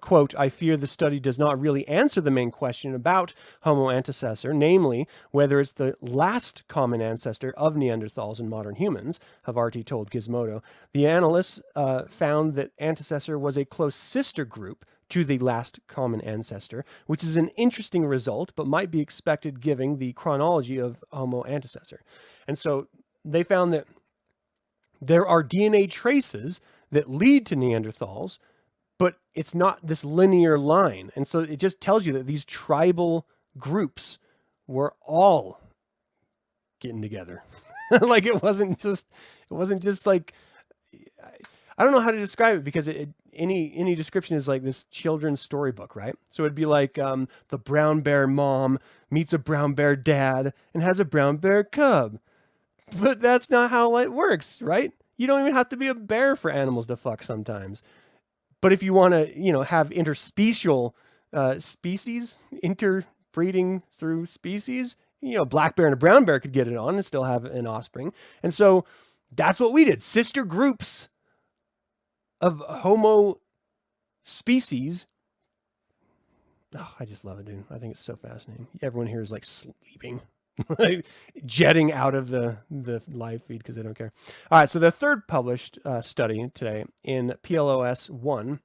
Quote, I fear the study does not really answer the main question about Homo antecessor, namely whether it's the last common ancestor of Neanderthals and modern humans, Havarti told Gizmodo. The analysts found that antecessor was a close sister group to the last common ancestor, which is an interesting result, but might be expected given the chronology of Homo antecessor. And so they found that there are DNA traces that lead to Neanderthals, but it's not this linear line. And so it just tells you that these tribal groups were all getting together. Like it wasn't just like, I don't know how to describe it, because any description is like this children's storybook, right? So it'd be like the brown bear mom meets a brown bear dad and has a brown bear cub. But that's not how it works, right? You don't even have to be a bear for animals to fuck sometimes. But if you want to, have interspecial species, interbreeding through species, black bear and a brown bear could get it on and still have an offspring. And so that's what we did. Sister groups of Homo species. Oh, I just love it, dude. I think it's so fascinating. Everyone here is like sleeping. Jetting out of the live feed because they don't care. All right, so the third published study today in PLOS 1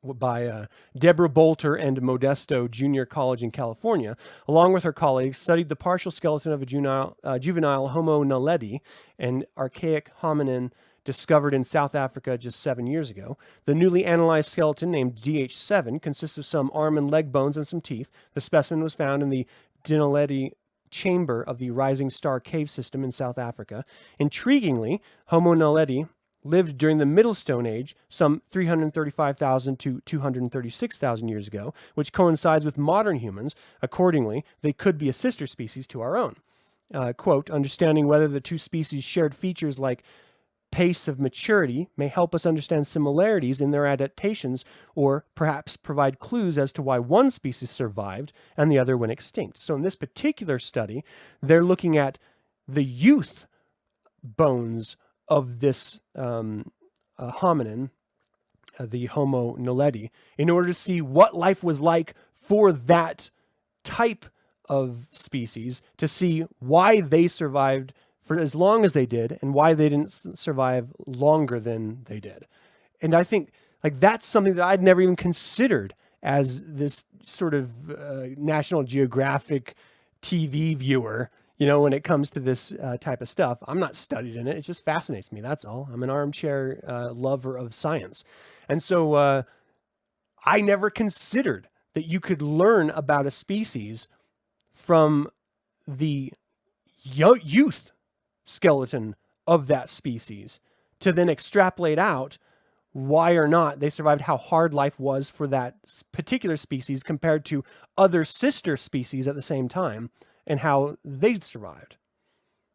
by Deborah Bolter and Modesto Junior College in California, along with her colleagues, studied the partial skeleton of a juvenile Homo naledi, an archaic hominin discovered in South Africa just 7 years ago. The newly analyzed skeleton, named DH7, consists of some arm and leg bones and some teeth. The specimen was found in the Dinaledi chamber of the Rising Star cave system in South Africa. Intriguingly, Homo naledi lived during the Middle Stone Age, some 335,000 to 236,000 years ago, which coincides with modern humans. Accordingly, they could be a sister species to our own. Quote, understanding whether the two species shared features like pace of maturity may help us understand similarities in their adaptations, or perhaps provide clues as to why one species survived and the other went extinct. So in this particular study, they're looking at the youth bones of this hominin, the Homo naledi, in order to see what life was like for that type of species, to see why they survived for as long as they did and why they didn't survive longer than they did. And I think like that's something that I'd never even considered as this sort of National Geographic TV viewer, when it comes to this type of stuff. I'm not studied in it. It just fascinates me. That's all. I'm an armchair lover of science. And so I never considered that you could learn about a species from the youth skeleton of that species to then extrapolate out why or not they survived, how hard life was for that particular species compared to other sister species at the same time, and how they survived.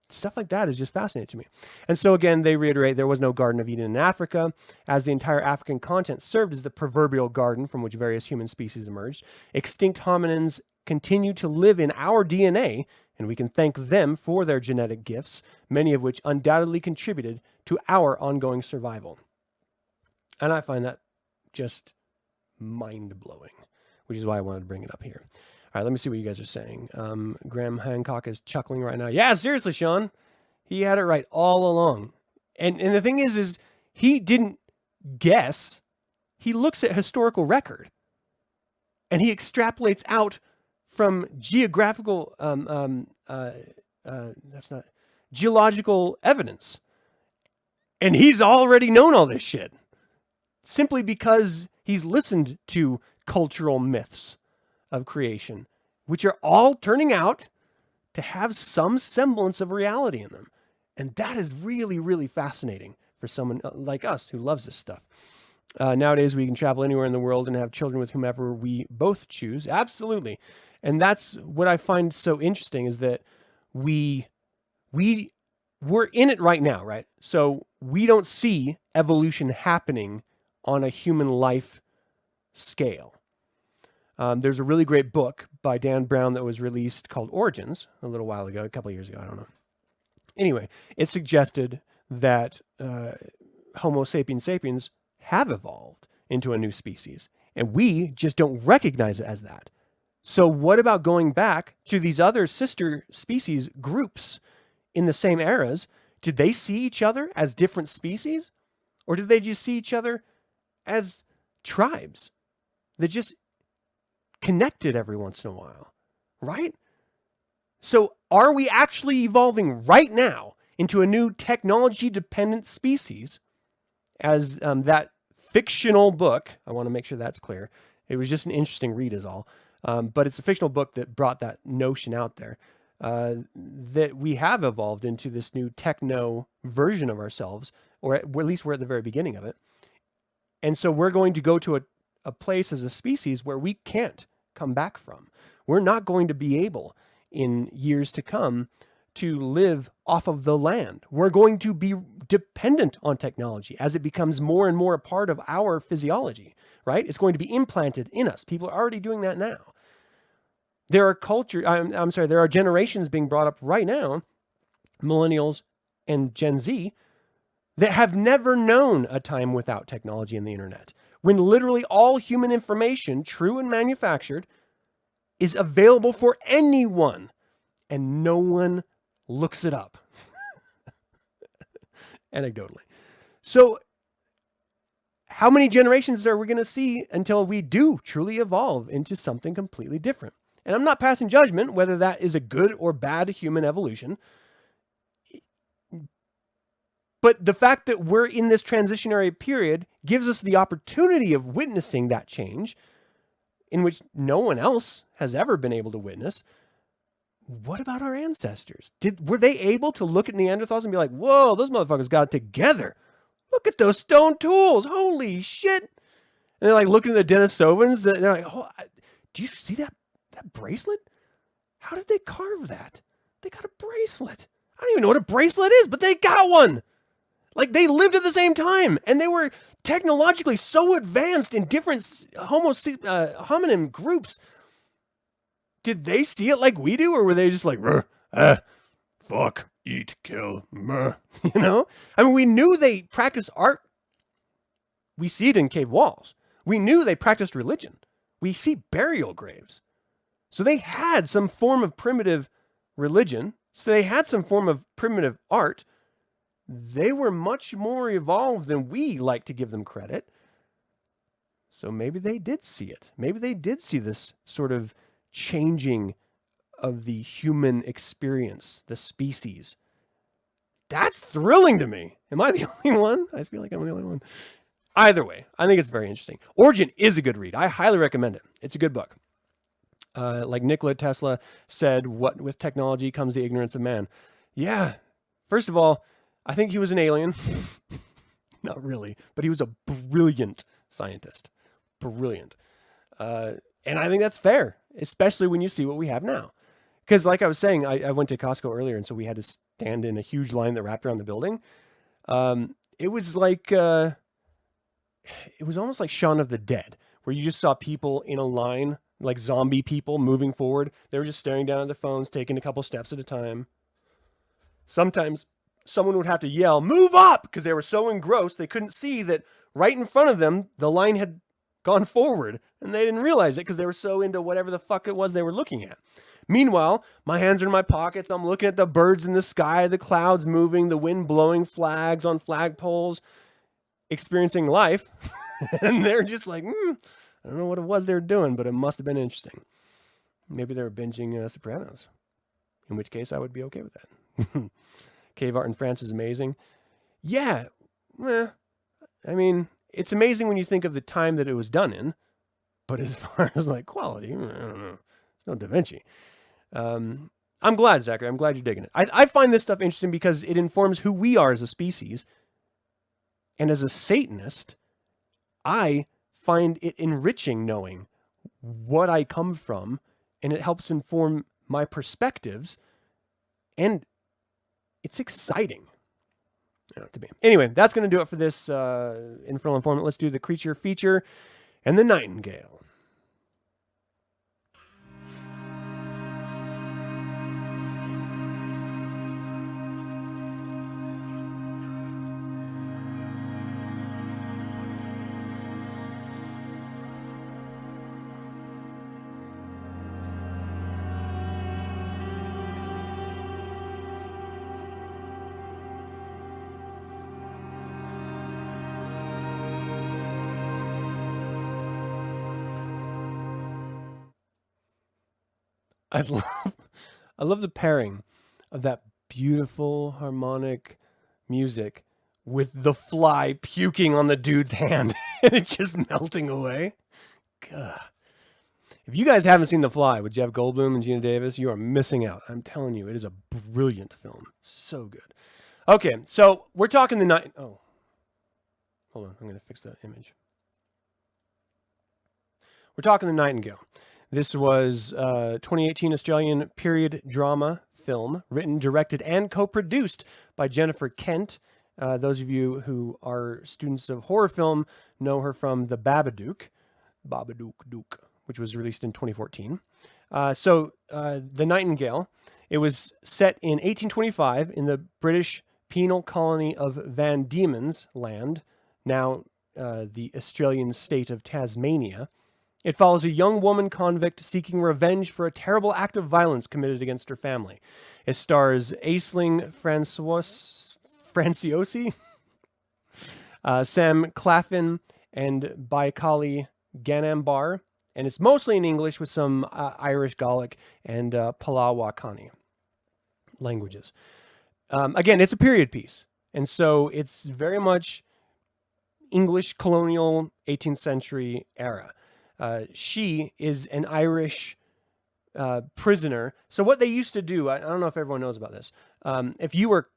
Stuff like that is just fascinating to me. And so again, they reiterate there was no Garden of Eden in Africa, as the entire African continent served as the proverbial garden from which various human species emerged. Extinct hominins continue to live in our DNA, and we can thank them for their genetic gifts, many of which undoubtedly contributed to our ongoing survival. And I find that just mind-blowing, which is why I wanted to bring it up here. All right, let me see what you guys are saying. Graham Hancock is chuckling right now. Yeah, seriously, Sean. He had it right all along. And the thing is he didn't guess. He looks at historical record. And he extrapolates out from geological evidence. And he's already known all this shit simply because he's listened to cultural myths of creation, which are all turning out to have some semblance of reality in them. And that is really, really fascinating for someone like us who loves this stuff. Nowadays, we can travel anywhere in the world and have children with whomever we both choose. Absolutely. And that's what I find so interesting, is that we're in it right now, right? So we don't see evolution happening on a human life scale. There's a really great book by Dan Brown that was released called Origins a little while ago, a couple of years ago, I don't know. Anyway, it suggested that Homo sapiens sapiens have evolved into a new species, and we just don't recognize it as that. So what about going back to these other sister species groups in the same eras? Did they see each other as different species? Or did they just see each other as tribes that just connected every once in a while, right? So are we actually evolving right now into a new technology-dependent species, as that fictional book, I want to make sure that's clear. It was just an interesting read is all. But it's a fictional book that brought that notion out there, that we have evolved into this new techno version of ourselves, or at least we're at the very beginning of it. And so we're going to go to a place as a species where we can't come back from. We're not going to be able in years to come to live off of the land. We're going to be dependent on technology as it becomes more and more a part of our physiology, right? It's going to be implanted in us. People are already doing that now. There are generations being brought up right now, millennials and Gen Z, that have never known a time without technology and the internet, when literally all human information, true and manufactured, is available for anyone, and no one looks it up. Anecdotally. So how many generations are we going to see until we do truly evolve into something completely different? And I'm not passing judgment whether that is a good or bad human evolution. But the fact that we're in this transitionary period gives us the opportunity of witnessing that change, in which no one else has ever been able to witness. What about our ancestors? Were they able to look at Neanderthals and be like, whoa, those motherfuckers got it together. Look at those stone tools. Holy shit. And they're like looking at the Denisovans. They're like, oh, do you see that bracelet? How did they carve that? They got a bracelet. I don't even know what a bracelet is, but they got one. Like, they lived at the same time, and they were technologically so advanced in different hominin groups. Did they see it like we do, or were they just like, fuck, eat, kill, you know? I mean, we knew they practiced art. We see it in cave walls. We knew they practiced religion. We see burial graves. So they had some form of primitive religion. So they had some form of primitive art. They were much more evolved than we like to give them credit. So maybe they did see it. Maybe they did see this sort of changing of the human experience, the species. That's thrilling to me. Am I the only one? I feel like I'm the only one. Either way, I think it's very interesting. Origin is a good read. I highly recommend it. It's a good book. Like Nikola Tesla said, what with technology comes the ignorance of man. Yeah. First of all, I think he was an alien. Not really, but he was a brilliant scientist. Brilliant. And I think that's fair, especially when you see what we have now. Because like I was saying, I went to Costco earlier, and so we had to stand in a huge line that wrapped around the building. It was like, it was almost like Shaun of the Dead, where you just saw people in a line, like zombie people moving forward. They were just staring down at their phones, taking a couple steps at a time. Sometimes someone would have to yell, move up, because they were so engrossed they couldn't see that right in front of them, the line had gone forward, and they didn't realize it because they were so into whatever the fuck it was they were looking at. Meanwhile, my hands are in my pockets. I'm looking at the birds in the sky, the clouds moving, the wind blowing flags on flagpoles, experiencing life. And they're just like, I don't know what it was they were doing, but it must have been interesting. Maybe they're binging Sopranos, in which case I would be okay with that. Cave art in France is amazing. Yeah, I mean, it's amazing when you think of the time that it was done in, but as far as like quality, I don't know. It's no Da Vinci. I'm glad, Zachary. I'm glad you're digging it. I find this stuff interesting because it informs who we are as a species. And as a Satanist, I find it enriching knowing what I come from, and it helps inform my perspectives, and it's exciting. To be. Anyway, that's going to do it for this Infernal Informant. Let's do the creature feature and the Nightingale. I love the pairing of that beautiful harmonic music with the fly puking on the dude's hand and it's just melting away. God. If you guys haven't seen The Fly with Jeff Goldblum and Gina Davis, you are missing out. I'm telling you, it is a brilliant film. So good. Okay, so we're talking the night. Oh, hold on. I'm going to fix the image. We're talking The Nightingale. This was a 2018 Australian period drama film, written, directed, and co-produced by Jennifer Kent. Those of you who are students of horror film know her from The Babadook, which was released in 2014. The Nightingale, it was set in 1825 in the British penal colony of Van Diemen's Land, now the Australian state of Tasmania. It follows a young woman convict seeking revenge for a terrible act of violence committed against her family. It stars Aisling Franciosi, Sam Claflin, and Baikali Ganambar, and it's mostly in English with some Irish Gaelic and Palawakani languages. Again, it's a period piece, and so it's very much English colonial 18th century era. She is an Irish prisoner. So what they used to do, I don't know if everyone knows about this. If you were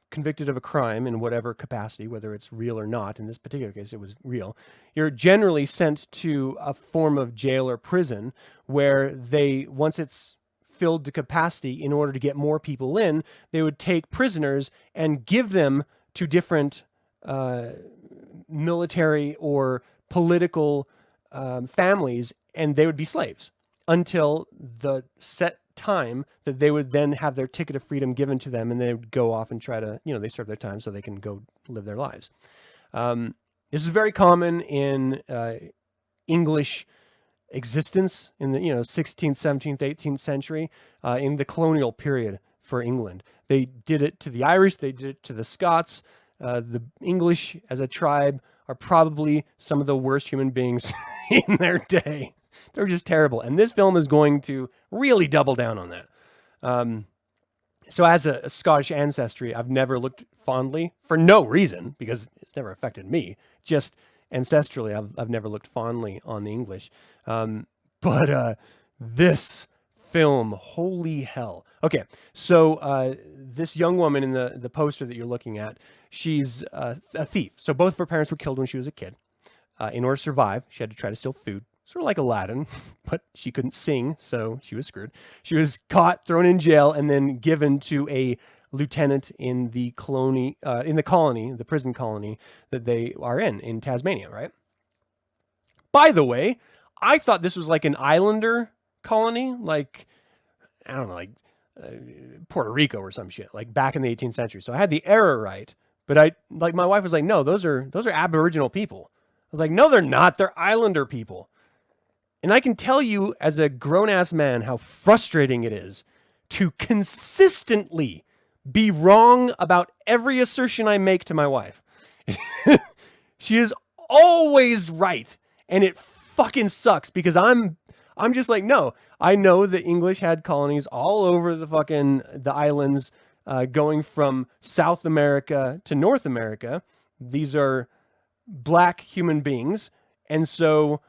convicted of a crime in whatever capacity, whether it's real or not, in this particular case it was real, you're generally sent to a form of jail or prison where they, once it's filled to capacity, in order to get more people in, they would take prisoners and give them to different military or political families, and they would be slaves until the set time that they would then have their ticket of freedom given to them, and they would go off and try to, they serve their time so they can go live their lives. This is very common in English existence in the 16th, 17th, 18th century, in the colonial period for England. They did it to the Irish, they did it to the Scots. The English as a tribe are probably some of the worst human beings in their day. They're just terrible. And this film is going to really double down on that. So as a Scottish ancestry, I've never looked fondly, for no reason, because it's never affected me, just ancestrally, I've never looked fondly on the English. But this film, holy hell. Okay, so this young woman in the poster that you're looking at, she's a thief. So both of her parents were killed when she was a kid. In order to survive, she had to try to steal food. Sort of like Aladdin, but she couldn't sing, so she was screwed. She was caught, thrown in jail, and then given to a lieutenant in the colony, the prison colony that they are in Tasmania, right? By the way, I thought this was like an islander colony, like, I don't know, like Puerto Rico or some shit, like back in the 18th century. So I had the error right, but my wife was like, no, those are Aboriginal people. I was like, no, they're not. They're islander people. And I can tell you as a grown-ass man how frustrating it is to consistently be wrong about every assertion I make to my wife. She is always right, and it fucking sucks because I'm I'm just like, no, I know the English had colonies all over the islands, going from South America to North America. These are black human beings. And so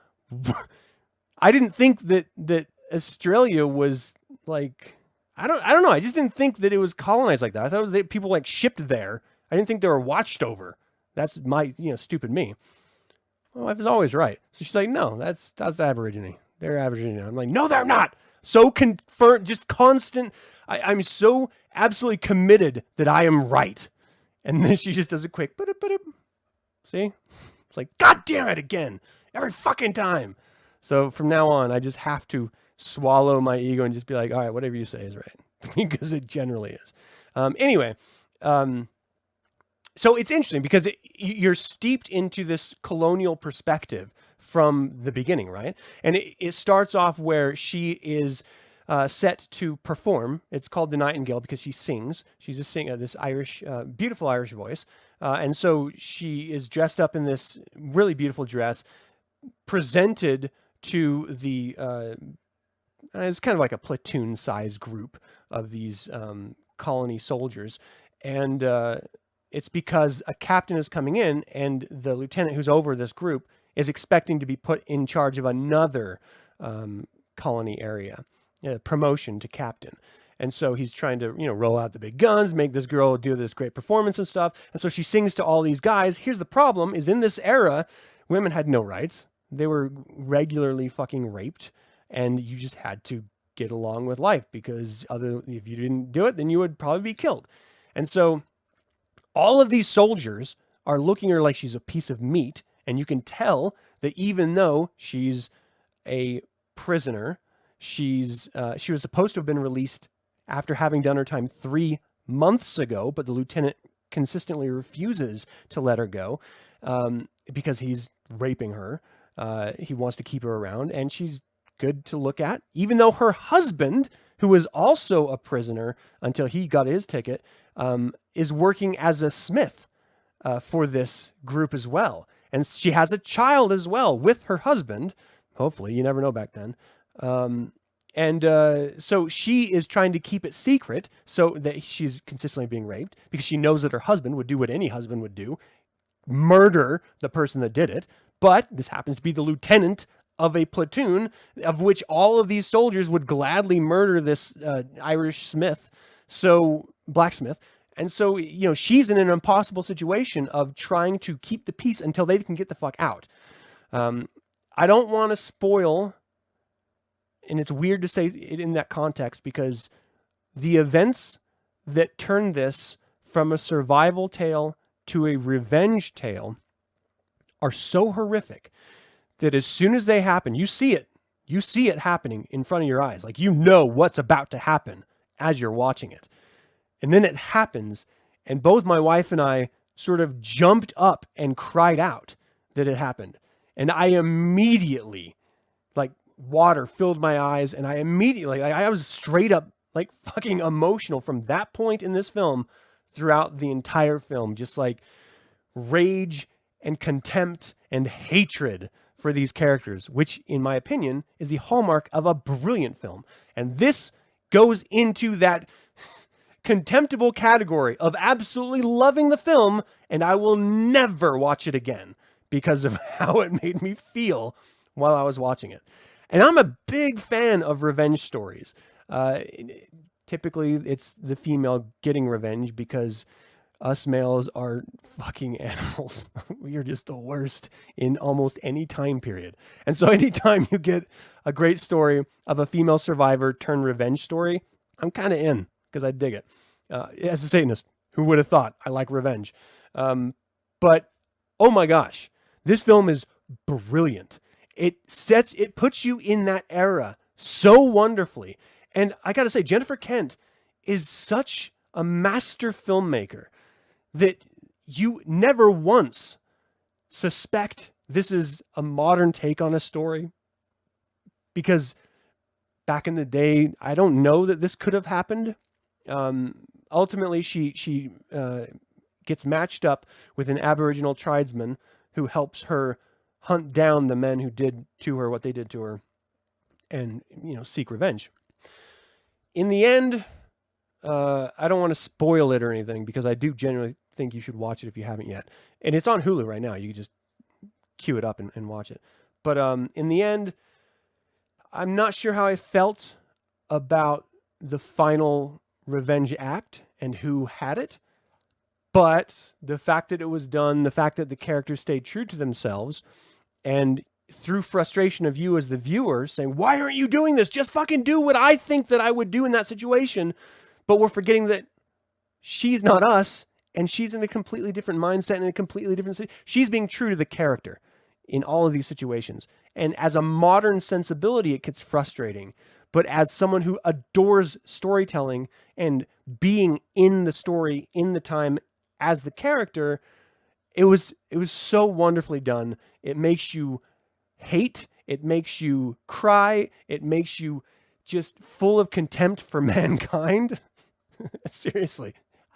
I didn't think that Australia was like, I don't know. I just didn't think that it was colonized like that. I thought it was people like shipped there. I didn't think they were watched over. That's my, stupid me. My wife is always right. So she's like, no, that's Aborigine. They're Aborigine. I'm like, no, they're not. So confirmed, just constant. I'm so absolutely committed that I am right. And then she just does a quick, see? It's like, God damn it again. Every fucking time. So from now on, I just have to swallow my ego and just be like, all right, whatever you say is right. Because it generally is. Anyway, so it's interesting because you're steeped into this colonial perspective from the beginning, right? And it starts off where she is set to perform. It's called the Nightingale because she sings. She's a singer, this Irish, beautiful Irish voice. And so she is dressed up in this really beautiful dress, presented to the, it's kind of like a platoon-sized group of these colony soldiers. And it's because a captain is coming in, and the lieutenant who's over this group is expecting to be put in charge of another colony area, promotion to captain. And so he's trying to, roll out the big guns, make this girl do this great performance and stuff. And so she sings to all these guys. Here's the problem: is in this era, women had no rights. They were regularly fucking raped, and you just had to get along with life because if you didn't do it, then you would probably be killed. And so all of these soldiers are looking at her like she's a piece of meat, and you can tell that even though she's a prisoner, she was supposed to have been released after having done her time 3 months ago, but the lieutenant consistently refuses to let her go because he's raping her. He wants to keep her around, and she's good to look at, even though her husband, who was also a prisoner until he got his ticket, is working as a smith for this group as well. And she has a child as well with her husband. Hopefully, you never know back then. So she is trying to keep it secret so that she's consistently being raped because she knows that her husband would do what any husband would do, murder the person that did it. But this happens to be the lieutenant of a platoon of which all of these soldiers would gladly murder this Irish smith, so blacksmith. And so, she's in an impossible situation of trying to keep the peace until they can get the fuck out. I don't want to spoil, and it's weird to say it in that context because the events that turn this from a survival tale to a revenge tale are so horrific that as soon as they happen, you see it happening in front of your eyes. Like, what's about to happen as you're watching it. And then it happens, and both my wife and I sort of jumped up and cried out that it happened. And I immediately, like, water filled my eyes, and I immediately, I was straight up, like, fucking emotional from that point in this film throughout the entire film. Just, like, rage and contempt and hatred for these characters, which, in my opinion, is the hallmark of a brilliant film. And this goes into that contemptible category of absolutely loving the film, and I will never watch it again because of how it made me feel while I was watching it. And I'm a big fan of revenge stories. Typically, it's the female getting revenge because us males are fucking animals. We are just the worst in almost any time period. And so anytime you get a great story of a female survivor turn revenge story, I'm kind of in because I dig it. As a Satanist, who would have thought I like revenge? But oh my gosh, this film is brilliant. It puts you in that era so wonderfully. And I got to say, Jennifer Kent is such a master filmmaker that you never once suspect this is a modern take on a story. Because back in the day, I don't know that this could have happened. Ultimately, she gets matched up with an Aboriginal tribesman who helps her hunt down the men who did to her what they did to her. and, seek revenge. In the end, I don't want to spoil it or anything, because I do genuinely think you should watch it if you haven't yet. And it's on Hulu right now. You can just queue it up and watch it. But in the end, I'm not sure how I felt about the final revenge act and who had it. But the fact that it was done, the fact that the characters stayed true to themselves, and through frustration of you as the viewer saying, why aren't you doing this? Just fucking do what I think that I would do in that situation. But we're forgetting that she's not us, and she's in a completely different mindset and a completely different... She's being true to the character in all of these situations. And as a modern sensibility, it gets frustrating. But as someone who adores storytelling and being in the story, in the time as the character, it was so wonderfully done. It makes you hate. It makes you cry. It makes you just full of contempt for mankind. Seriously.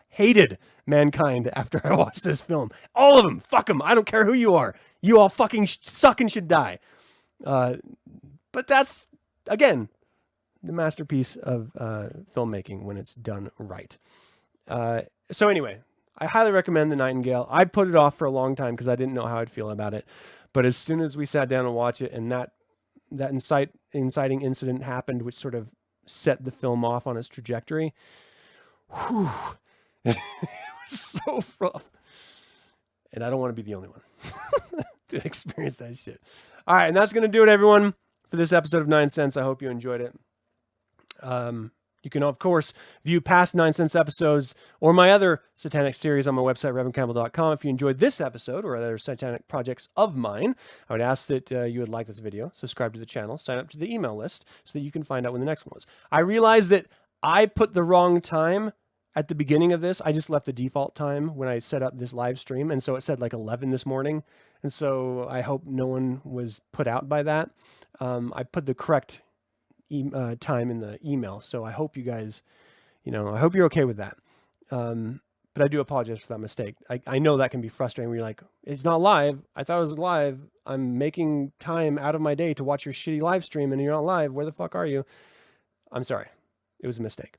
Hated mankind after I watched this film. All of them. Fuck them. I don't care who you are. You all fucking suck and should die. But that's, again, the masterpiece of filmmaking when it's done right. So anyway, I highly recommend The Nightingale. I put it off for a long time because I didn't know how I'd feel about it. But as soon as we sat down and watched it, and that inciting incident happened, which sort of set the film off on its trajectory, whew, it was so rough. And I don't want to be the only one to experience that shit. All right, and that's going to do it, everyone, for this episode of 9sense. I hope you enjoyed it. You can, of course, view past 9sense episodes or my other Satanic series on my website, reverendcampbell.com. If you enjoyed this episode or other Satanic projects of mine, I would ask that you would like this video, subscribe to the channel, sign up to the email list so that you can find out when the next one is. I realized that I put the wrong time at the beginning of this. I just left the default time when I set up this live stream, and so it said like 11 this morning. And so I hope no one was put out by that. I put the correct time in the email, so I hope you guys, I hope you're okay with that. But I do apologize for that mistake. I know that can be frustrating when you're like, it's not live. I thought it was live. I'm making time out of my day to watch your shitty live stream and you're not live. Where the fuck are you? I'm sorry. It was a mistake.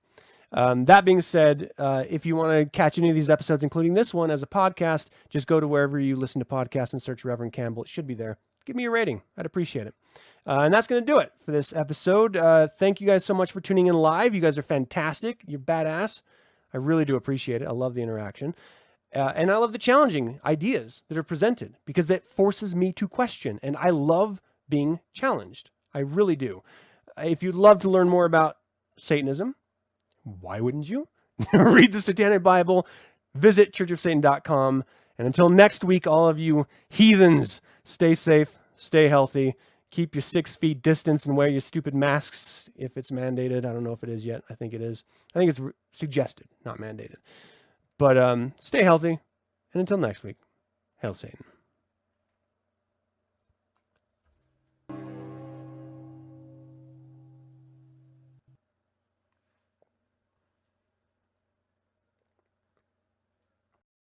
That being said, if you want to catch any of these episodes, including this one as a podcast, just go to wherever you listen to podcasts and search Reverend Campbell. It should be there. Give me a rating. I'd appreciate it. And that's going to do it for this episode. Thank you guys so much for tuning in live. You guys are fantastic. You're badass. I really do appreciate it. I love the interaction. And I love the challenging ideas that are presented because that forces me to question. And I love being challenged. I really do. If you'd love to learn more about Satanism, why wouldn't you? Read the Satanic Bible, visit churchofsatan.com. And until next week, all of you heathens, stay safe, stay healthy, keep your 6 feet distance and wear your stupid masks if it's mandated. I don't know if it is yet. I think it is. I think it's suggested, not mandated. But stay healthy. And until next week, hail Satan.